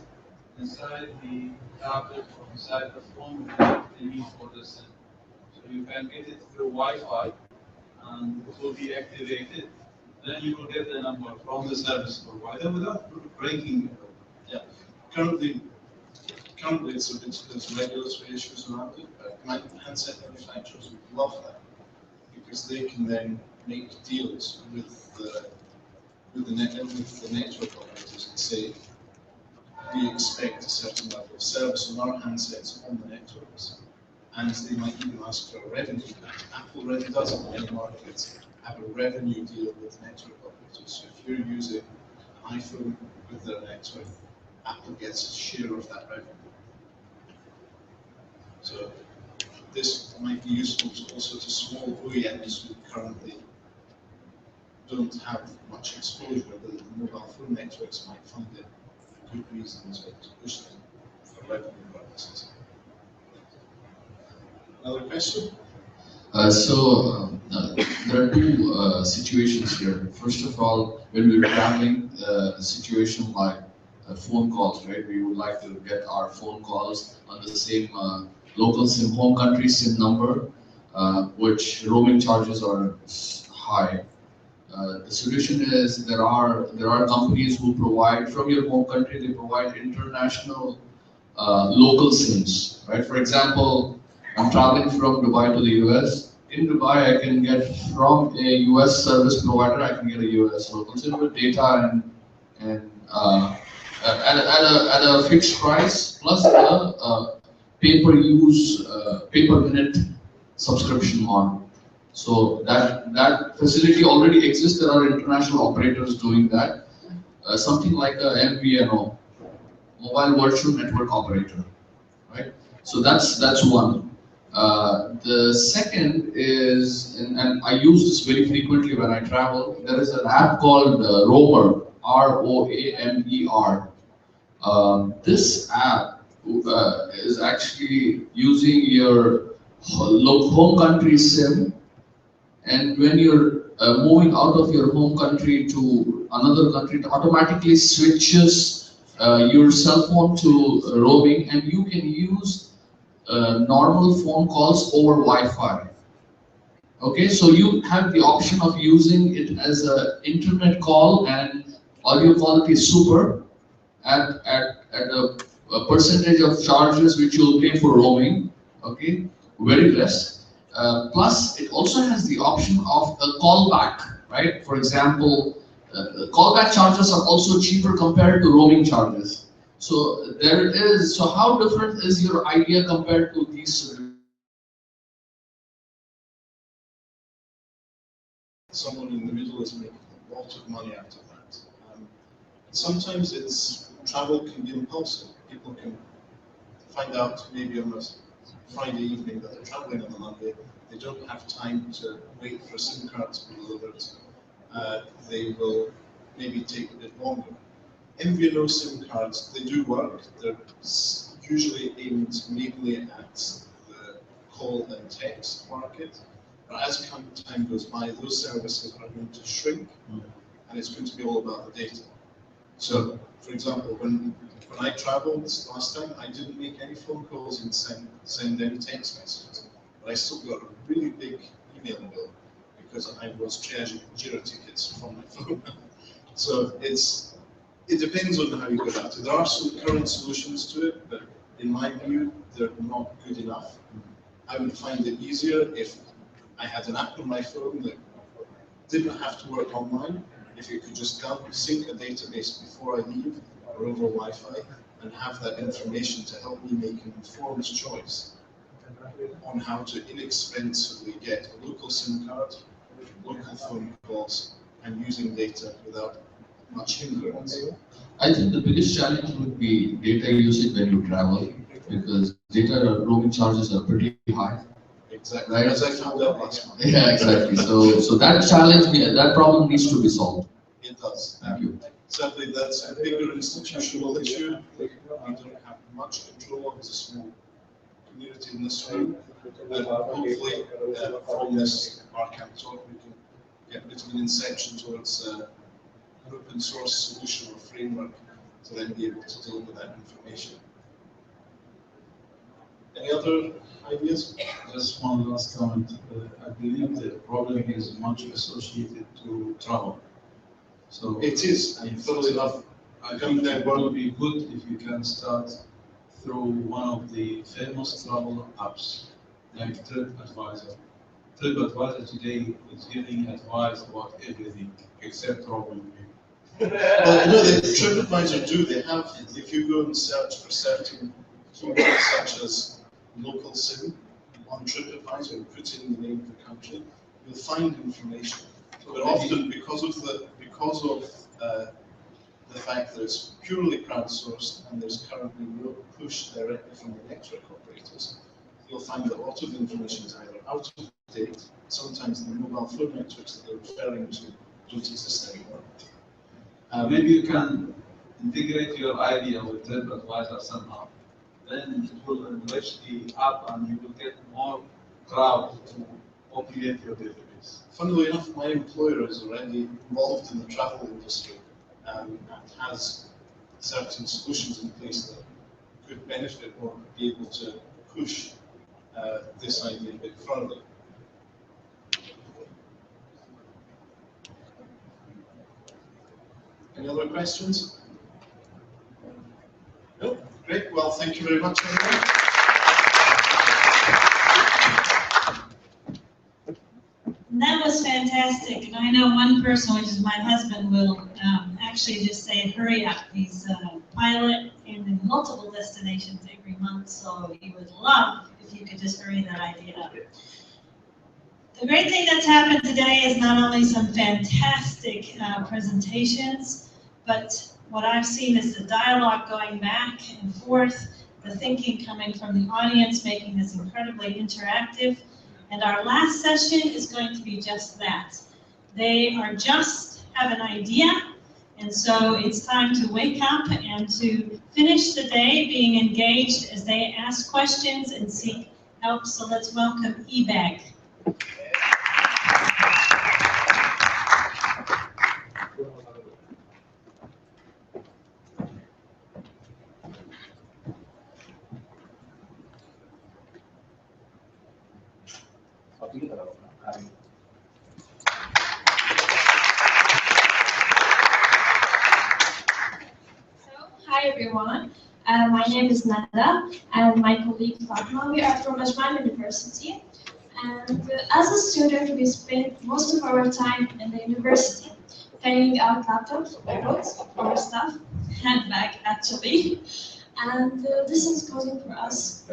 inside the tablet or inside the phone without the need for the SIM. So you can get it through Wi-Fi and it will be activated. Then you will get the number from the service provider without breaking it. Yeah. Currently there's regulatory issues around it, but handset manufacturers would love that because they can then make deals with the with the network operators and say, we expect a certain level of service on our handsets on the networks. And they might even ask for a revenue. Apple already does in many markets have a revenue deal with network operators. So if you're using an iPhone with their network, Apple gets a share of that revenue. So this might be useful also to small OEMs who currently don't have much exposure. The mobile phone networks might find it a good reason to push them for revenue purposes. Another question? There are two situations here. First of all, when we're traveling, a situation like phone calls, right? We would like to get our phone calls on the same local SIM, home country SIM number, which roaming charges are high. The solution is there are companies who provide from your home country. They provide international local SIMs, right? For example, I'm traveling from Dubai to the US. In Dubai, I can get from a US service provider. I can get a US local SIM with data and at a fixed price plus a pay per minute subscription model. So that facility already exists. There are international operators doing that. Something like a MVNO, mobile virtual network operator, right? So that's one. The second is, and I use this very frequently when I travel. There is an app called Roamer, ROAMER. This app is actually using your home country SIM, and when you're moving out of your home country to another country, it automatically switches your cell phone to roaming, and you can use normal phone calls over Wi-Fi. Okay, so you have the option of using it as an internet call, and audio quality is super at a percentage of charges which you'll pay for roaming. Okay, very less. Plus, it also has the option of a callback, right? For example, callback charges are also cheaper compared to roaming charges. So there it is. So how different is your idea compared to these solutions? Someone in the middle is making a lot of money out of that. Sometimes travel can be impulsive. People can find out maybe on a Friday evening that they're traveling on a Monday. They don't have time to wait for a SIM card to be delivered. They will maybe take a bit longer. MVNO SIM cards, they do work. They're usually aimed mainly at the call and text market. But as time goes by, those services are going to shrink, and it's going to be all about the data. So, for example, when I traveled this last time, I didn't make any phone calls and send any text messages. But I still got a really big email bill because I was charging Jira tickets from my phone. So it depends on how you go about it. There are some current solutions to it, but in my view, they're not good enough. I would find it easier if I had an app on my phone that didn't have to work online. If it could just sync a database before I leave or over Wi-Fi and have that information to help me make an informed choice on how to inexpensively get a local SIM card, local phone calls, and using data without much hindrance. I think the biggest challenge would be data usage when you travel, because data roaming charges are pretty high. Exactly, right? as I found out last month. Yeah, exactly. So that challenge, that problem needs to be solved. It does. Thank you. Sadly, that's a bigger institutional issue. We don't have much control. It's a small community in this room. And hopefully, from this Barcamp talk, we can get a bit of an inception towards an open source solution or framework to then be able to deal with that information. Any other ideas? Just one last comment. I believe the problem is much associated to travel. So it is, funnily enough. I think that would be good if you can start through one of the famous travel apps like TripAdvisor. TripAdvisor today is giving advice about everything except roaming. Well, you know, the TripAdvisor do, they have, if you go and search for certain keywords such as local sim on TripAdvisor and put in the name of the country, you'll find information. But often because of the fact that it's purely crowdsourced and there's currently no push directly from the network operators, you'll find that a lot of the information is either out of date, sometimes the mobile phone networks that they're referring to don't exist anymore. Maybe you can integrate your idea with TripAdvisor somehow. Then it will enrich the app and you will get more crowd to populate your database. Funnily enough, my employer is already involved in the travel industry and has certain solutions in place that could benefit or be able to push this idea a bit further. Any other questions? No? Great. Well, thank you very much, everyone. That was fantastic, and I know one person, which is my husband, will actually just say, hurry up. He's a pilot in multiple destinations every month, so he would love if you could just hurry that idea up. The great thing that's happened today is not only some fantastic presentations, but what I've seen is the dialogue going back and forth, the thinking coming from the audience, making this incredibly interactive. And our last session is going to be just that. They are just have an idea, and so it's time to wake up and to finish the day being engaged as they ask questions and seek help. So let's welcome eBag. Hi everyone, my name is Nada and my colleague Fatma. We are from Ajman University, and as a student we spend most of our time in the university carrying out laptops, iPods, our stuff, handbag actually, and this is causing for us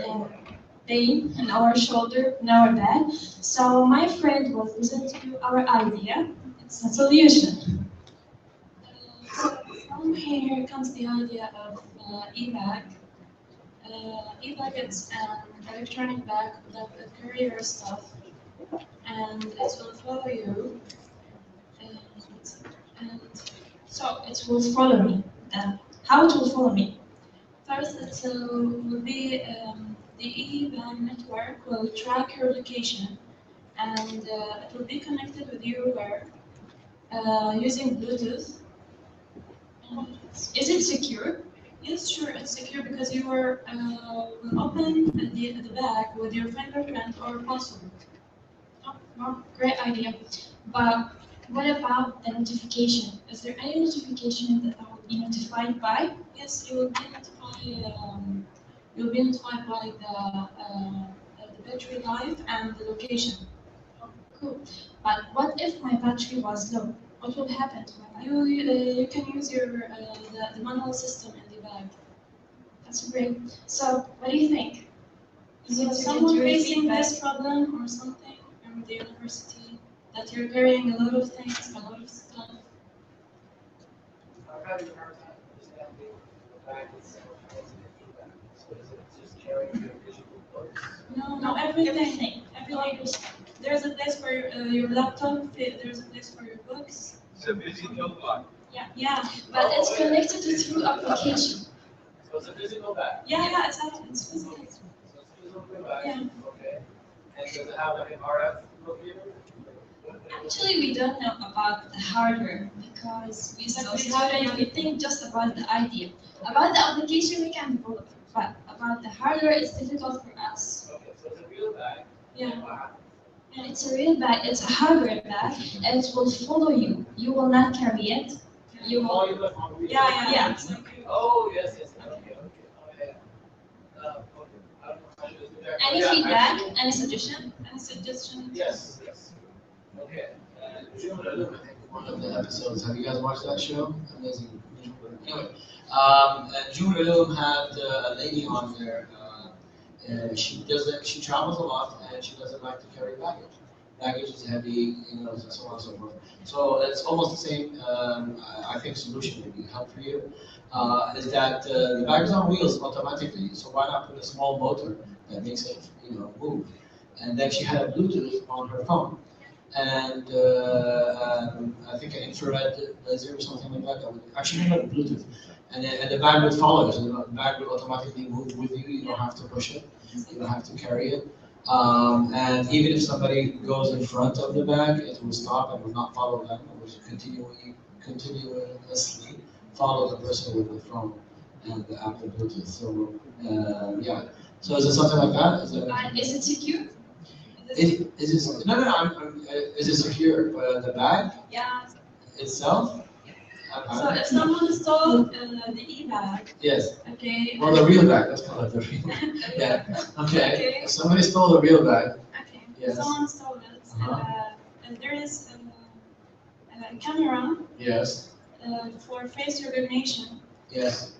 pain in our shoulder, in our back. So my friend was listening to our idea. It's a solution. From here comes the idea of e-bag. E-bag is an electronic bag that will carry your stuff, and it will follow you. And so it will follow me. How it will follow me? First, it will be the e-bag network will track your location, and it will be connected with your wear using Bluetooth. Is it secure? Yes, sure, it's secure because you will open the bag with your fingerprint or password. Oh, wow, great idea. But what about the notification? Is there any notification that I will be notified by? Yes, you will be notified. You'll be notified by the battery life and the location. Oh, cool. But what if my battery was low? What will happen to my bag? You can use your the manual system in the bag. That's great. So, what do you think? Is it someone facing this problem or something in the university that you're carrying a lot of things, a lot of stuff? I'm having a hard time understanding the bag itself. How is it do that? So is it just carrying your visual books? No, everything. There's a place for your laptop. There's a place for your books. It's a physical bag. Yeah, but it's connected to through application. So it's a physical bag? Yeah, exactly. It's physical. So it's a physical bag? Yeah. Okay. And does it have like an RF locator? Actually, we don't know about the hardware because we started. We think just about the idea. About the application, we can develop, but about the hardware, it's difficult for us. Okay, so it's a real bag. Yeah. And it's a real bag. It's a hardware bag, and it will follow you. You will not carry it. You will. Yeah. Oh, yes. Okay. Oh, yeah. Okay. I don't know how to do that. Any Yeah, feedback? Any suggestion? Any suggestion? Yes. Okay. June 11th, one of the episodes. Have you guys watched that show? Amazing. Anyway, and June Ulum had a lady on there. She doesn't. She travels a lot, and she doesn't like to carry baggage. Baggage is heavy, so on and so forth. So it's almost the same. I think solution would be help for you. Is that the bag is on wheels automatically? So why not put a small motor that makes it, move? And then she had a Bluetooth on her phone, and I think an infrared laser or something like that. That would actually not a Bluetooth, and the bag would follow. So the bag would automatically move with you. You don't have to push it. You don't have to carry it. And even if somebody goes in front of the bag, it will stop and will not follow them. It will continuously follow the person with the phone and the Apple Bluetooth. So yeah. So is it something like that? And is it secure? Is it secure? The bag Yeah. itself? So if someone stole the e-bag, Yes. okay. Well, the real bag. Let's call it the real. Yeah. Okay. Okay. If somebody stole the real bag. Okay. Yes. Someone stole it. And there is a camera Yes. for face recognition. Yes.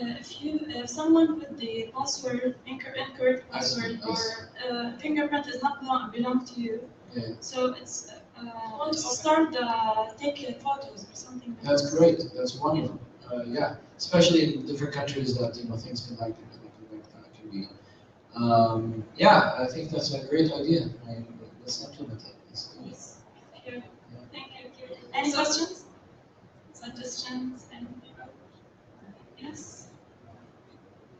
If someone put the password, incorrect password, or fingerprint is not belong to you, Yeah. so it's start take photos or something. That's great. That's wonderful. Yeah, especially in different countries that things can can be. Yeah, I think that's a great idea. Let's implement it. Let's do it. Thank you. Any questions? Suggestions? Yes.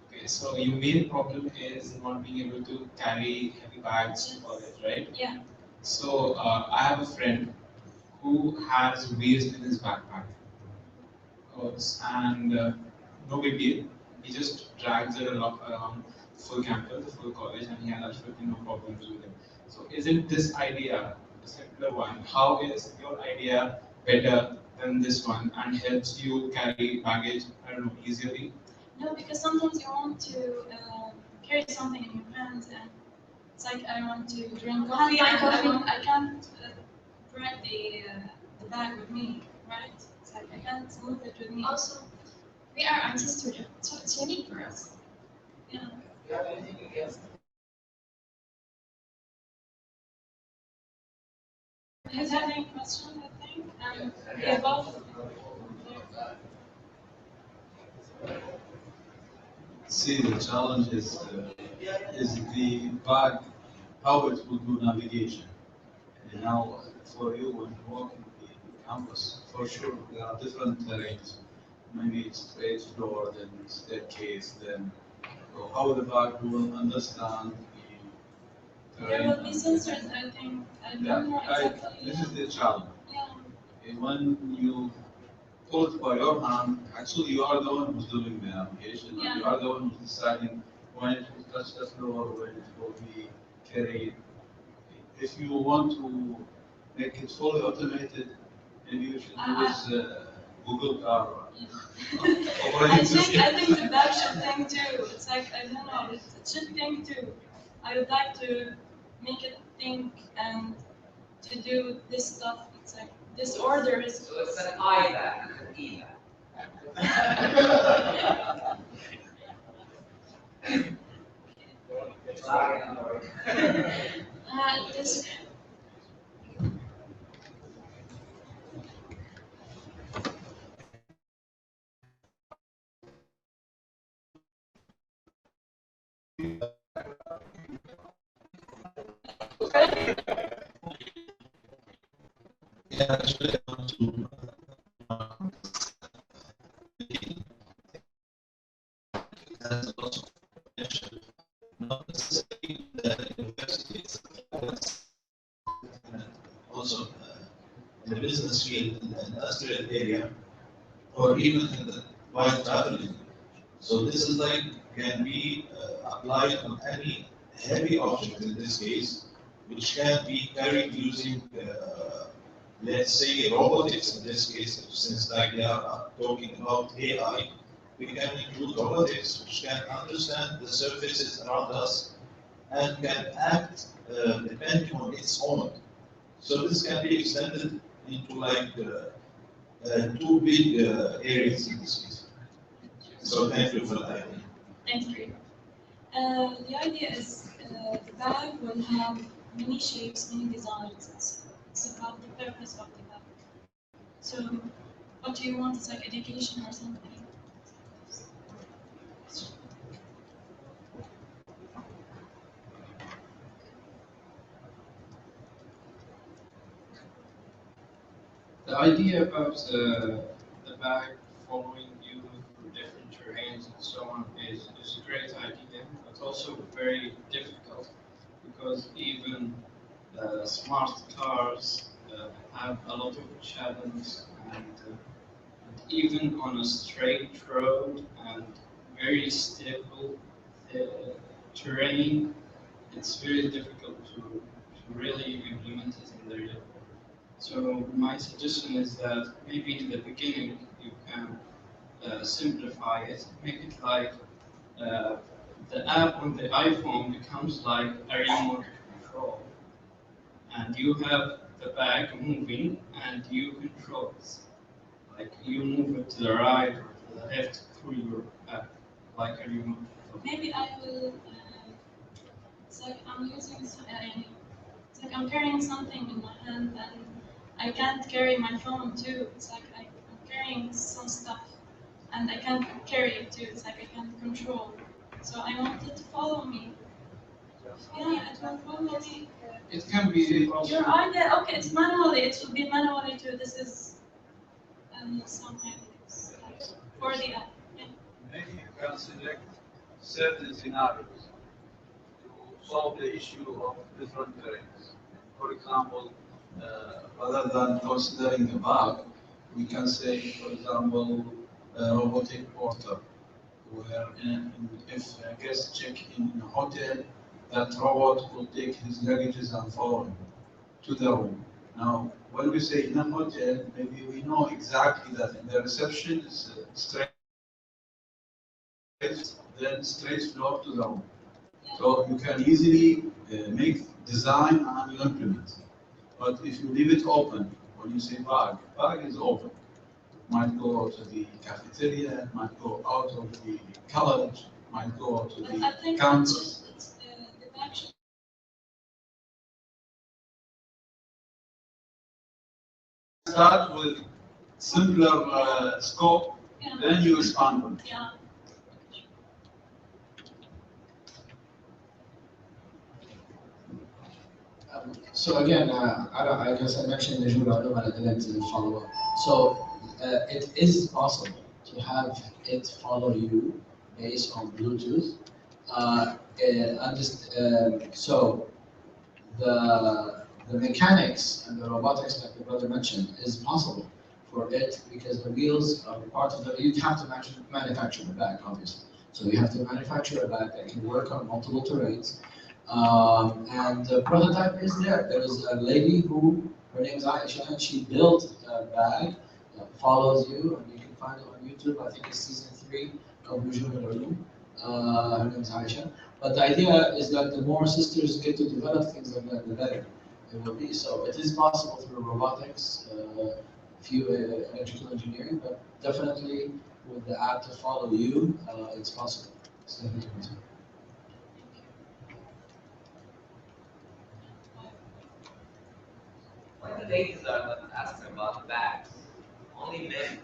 Okay, so your main problem is not being able to carry heavy bags to college, right? Yeah. So I have a friend who has waste in his backpack, and no big deal. He just drags it around full campus, the full college, and he has absolutely no problems with it. So isn't this idea, the simpler one, how is your idea better than this one and helps you carry baggage, I don't know, easily? No, because sometimes you want to carry something in your hands, and it's like I want to drink coffee, and I can't bring the bag with me, right? It's like I can't move it with me. Also, we are anti-student, so it's unique for us. Yeah. Do you have anything against? Is there any question, I think? We both. See, the challenge is the bag, how it will do navigation. And now, for you, when you walk in the campus, for sure, there are different terrains. Maybe it's straight floor, then staircase, then so how the bag will understand the There terrain. will be sensors, I think. I don't know exactly. This is the challenge. Yeah. And when you pull it by your hand, actually you are the one who's doing the navigation. Yeah. You are the one who's deciding when it will touch the floor, when it will be carried. If you want to make it fully automated, maybe you should use Google Car. I think the bag should think too. It's like I don't know. It should think too. I would like to make it think and to do this stuff. It's like this order is. So it's an I bag, an E bag. This. Yeah, actually, I want to has a lot of potential, not necessarily the universities, but also in the business field, in the industrial area, or even in the while traveling. So this is like can be applied on any heavy object in this case, which can be carried using, let's say, robotics in this case, since like they are talking about AI, we can include robotics which can understand the surfaces around us and can act depending on its own. So this can be extended into like two big areas in this case. So thank you for that. Thanks, Greg. The idea is the bag will have many shapes, many designs. It's about the purpose of the bag. So, what do you want? It's like education or something. The idea about the bag following you through different terrains and so on is a great idea, but also very difficult because even smart cars have a lot of challenges and even on a straight road and very stable terrain, it's very difficult to really implement it in the real world. So my suggestion is that maybe in the beginning you can simplify it, make it like uh, the app on the iPhone becomes like a remote control, and you have the bag moving and you control it. Like you move it to the right or to the left through your app, like a remote control. Maybe I will. It's like I'm using. It's like I'm carrying something in my hand and I can't carry my phone too. It's like I'm carrying some stuff and I can't carry it too. It's like I can't control. So I want it to follow me. Yeah, it will follow me. It can be Your idea, okay, it's manually. It should be manually too. This is some ideas like, for the app. Yeah. Maybe you can select certain scenarios to solve the issue of different terrains. For example, rather than considering a bug, we can say, for example, a robotic porter, where if a guest check in a hotel, that robot will take his luggages and follow him to the room. Now, when we say in a hotel, maybe we know exactly that in the reception is straight, then straight floor to the room. So you can easily make design and you implement. But if you leave it open, when you say bag is open. Might go to the cafeteria, might go out of the college, might go to the campus. The bag should Start with simpler scope, then you expand on it. yeah. So again, I guess I mentioned the Jura, but I didn't follow up. So it is possible to have it follow you based on Bluetooth. So the mechanics and the robotics, like the brother mentioned, is possible for it because the wheels are part of the. You have to manufacture the bag, obviously. So you have to manufacture a bag that can work on multiple terrains. And the prototype is there. There is a lady who, her name is Aisha, and she built a bag that follows you, and you can find it on YouTube. I think it's season 3 of Nujum al-Ulum. Her name is Aisha. But the idea is that the more sisters get to develop things like that, the better it will be. So it is possible through robotics, few electrical engineering, but definitely with the app to follow you, it's possible. It's definitely possible. When the ladies are asking about bags, only men.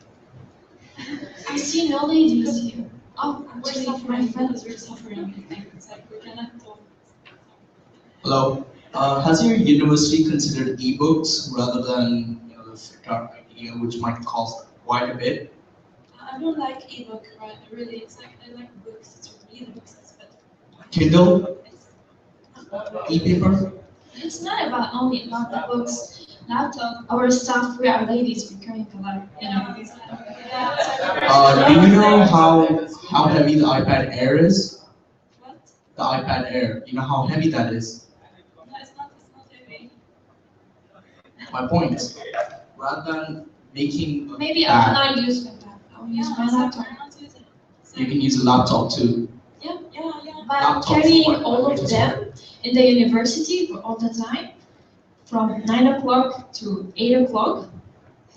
I see no ladies here. Oh, actually, my friends were suffering. It's like we cannot talk. Hello. Has your university considered ebooks rather than the dark idea, which might cost quite a bit? I don't like ebook, right? Really, it's like I like books. It's read books. It's better. Kindle? E-paper? It's not about the books. Laptop, our staff, we are ladies, we carry a lot, these Do you know how heavy the iPad Air is? What? The iPad Air, you know how heavy that is? No, it's not heavy. My point is, rather than making maybe I will not use my laptop. I will use my laptop. You can use a laptop too. Yeah. But carrying all of them in the university for all the time, from 9 o'clock to 8 o'clock.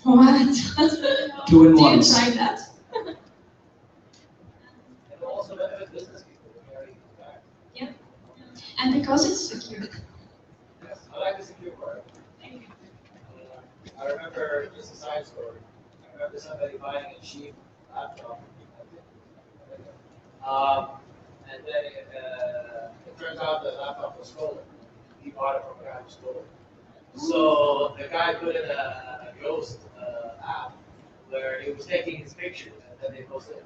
What? Two in Do you ones. try that? And also benefit business people when you're already back. Yeah. And because it's secure. Yes, I like the secure part. I remember, just a side story, I remember somebody buying a cheap laptop. And then it turns out the laptop was stolen. He bought it from a guy who stole it. So the guy put in a ghost app where he was taking his pictures, and then they posted it.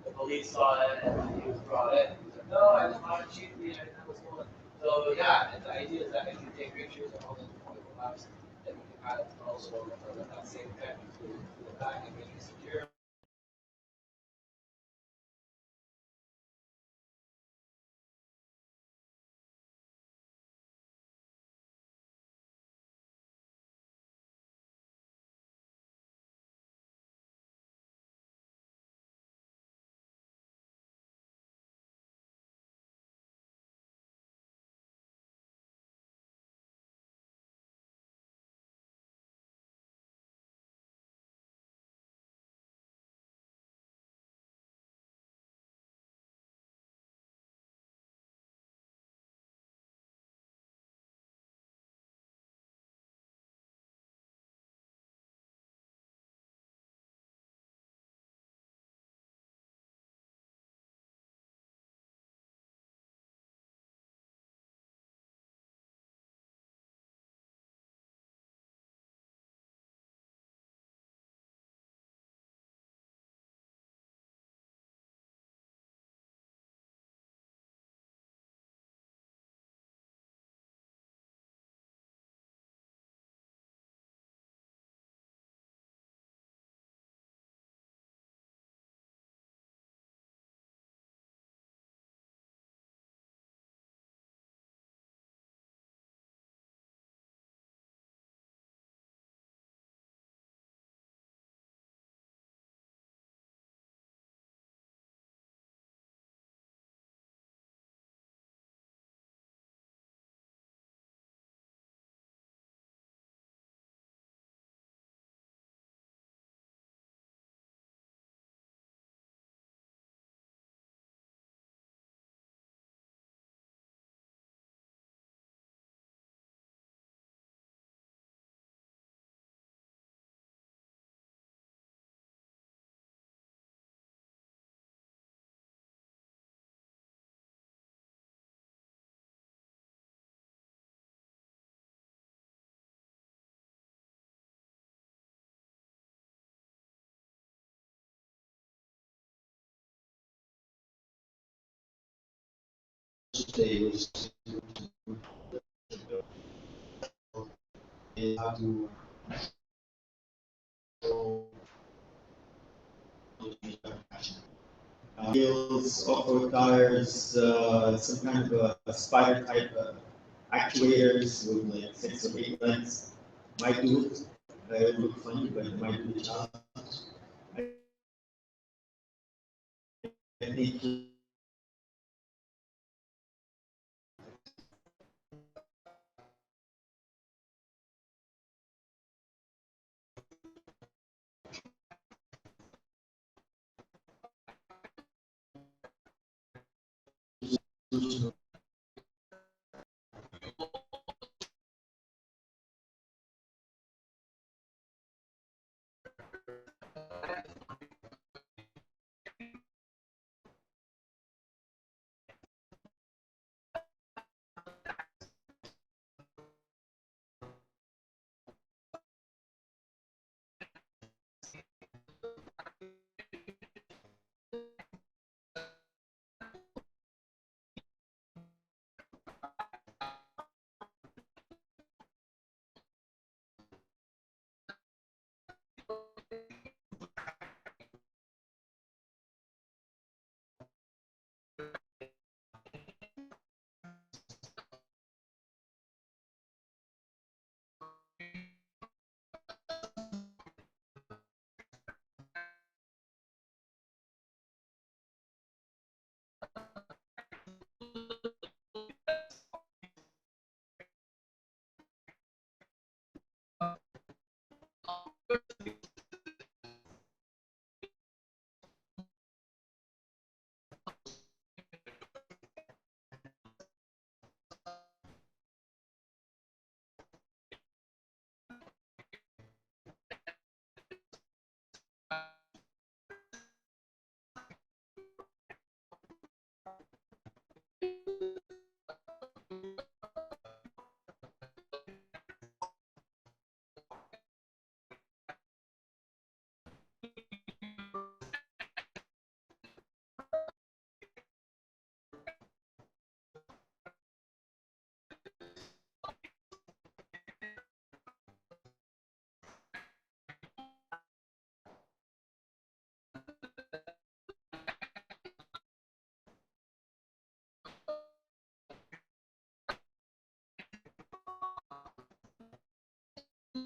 The police saw it, and he was brought in. He said, "No, I just bought it cheaply. I didn't know it was stolen." So yeah, and the idea is that if you take pictures of all the wonderful apps, then you can kind of also let that same tech to the back and make it secure. Stage is how to wheels also requires some kind of a spider type actuators with like 6 or 8 legs. Might do it. It would look funny, but it might do the job. I think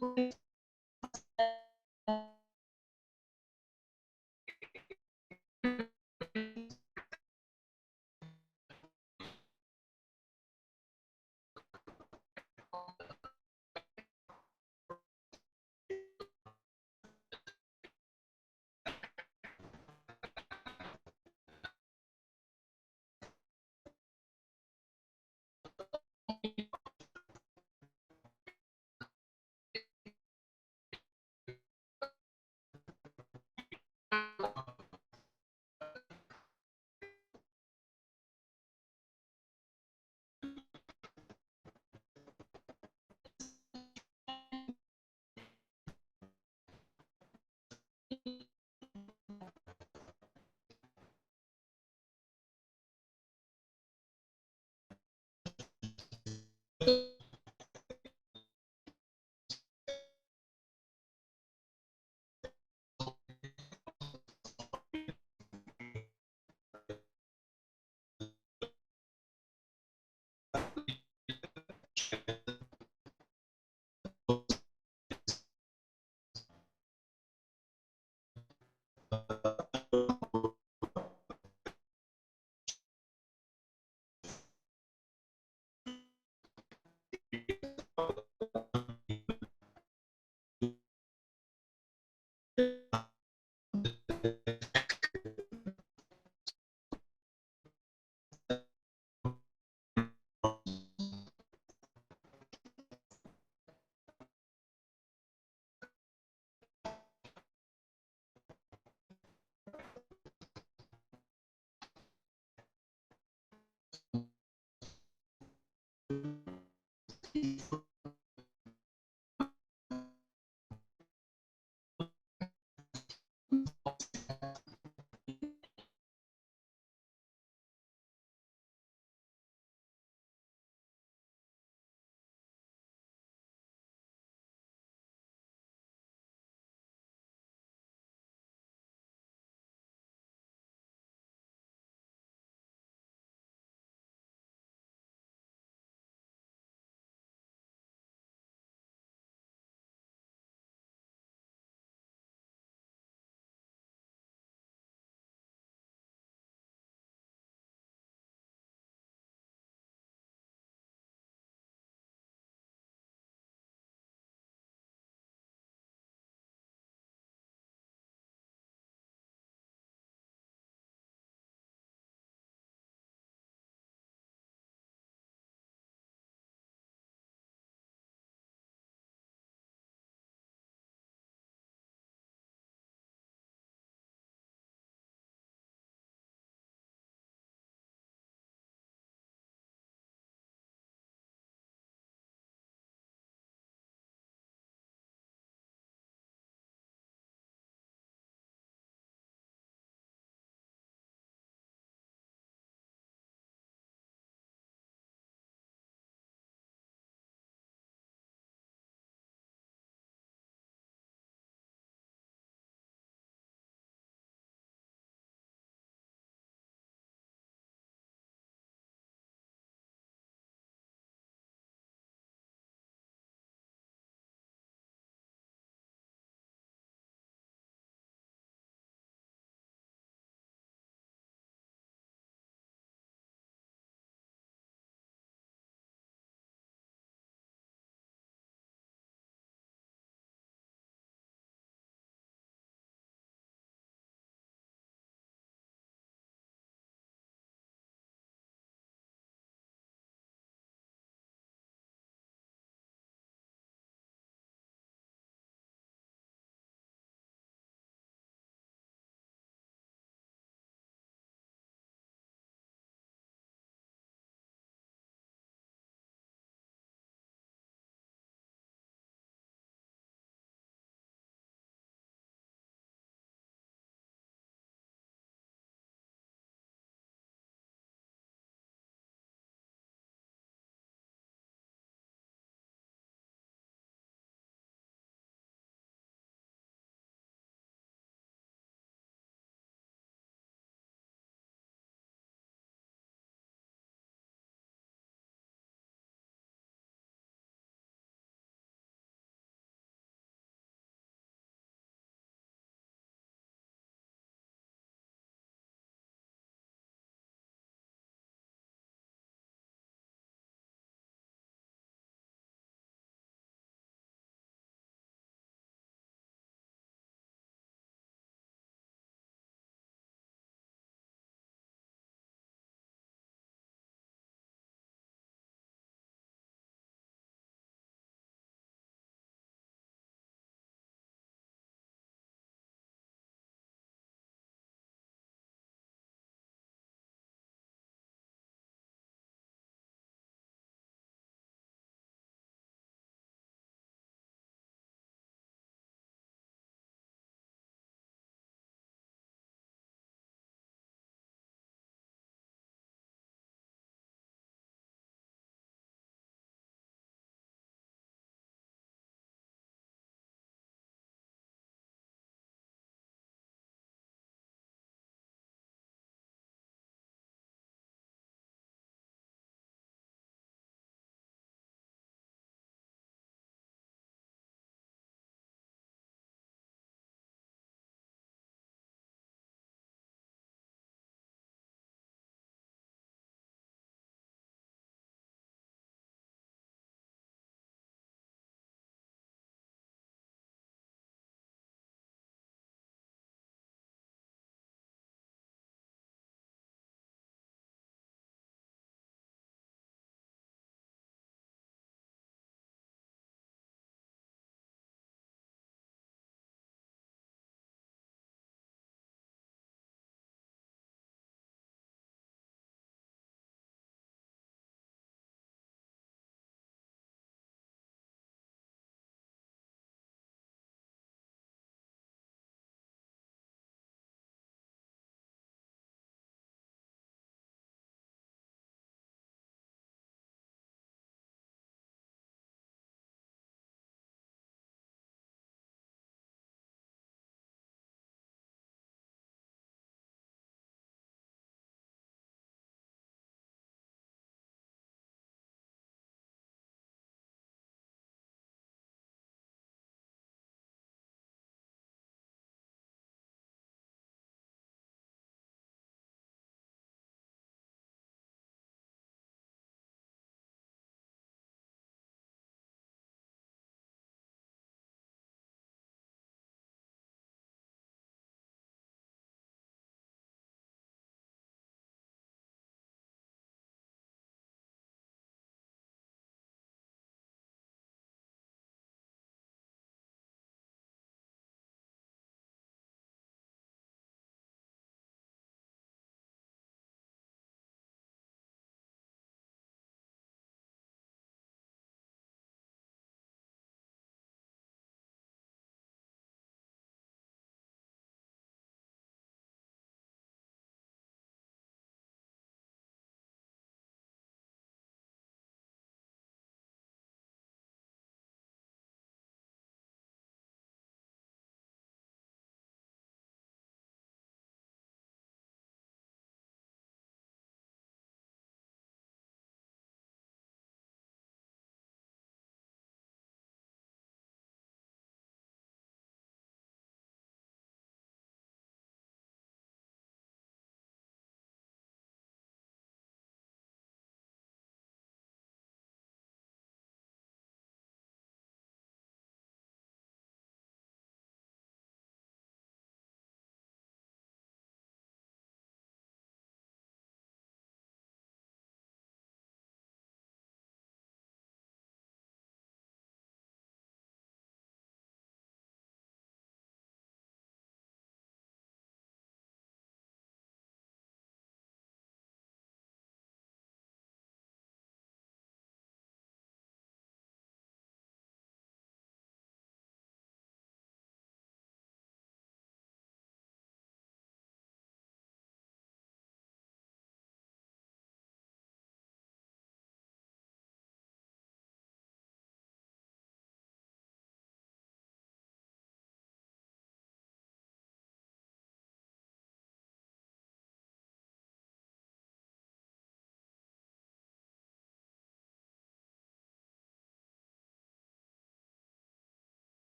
you.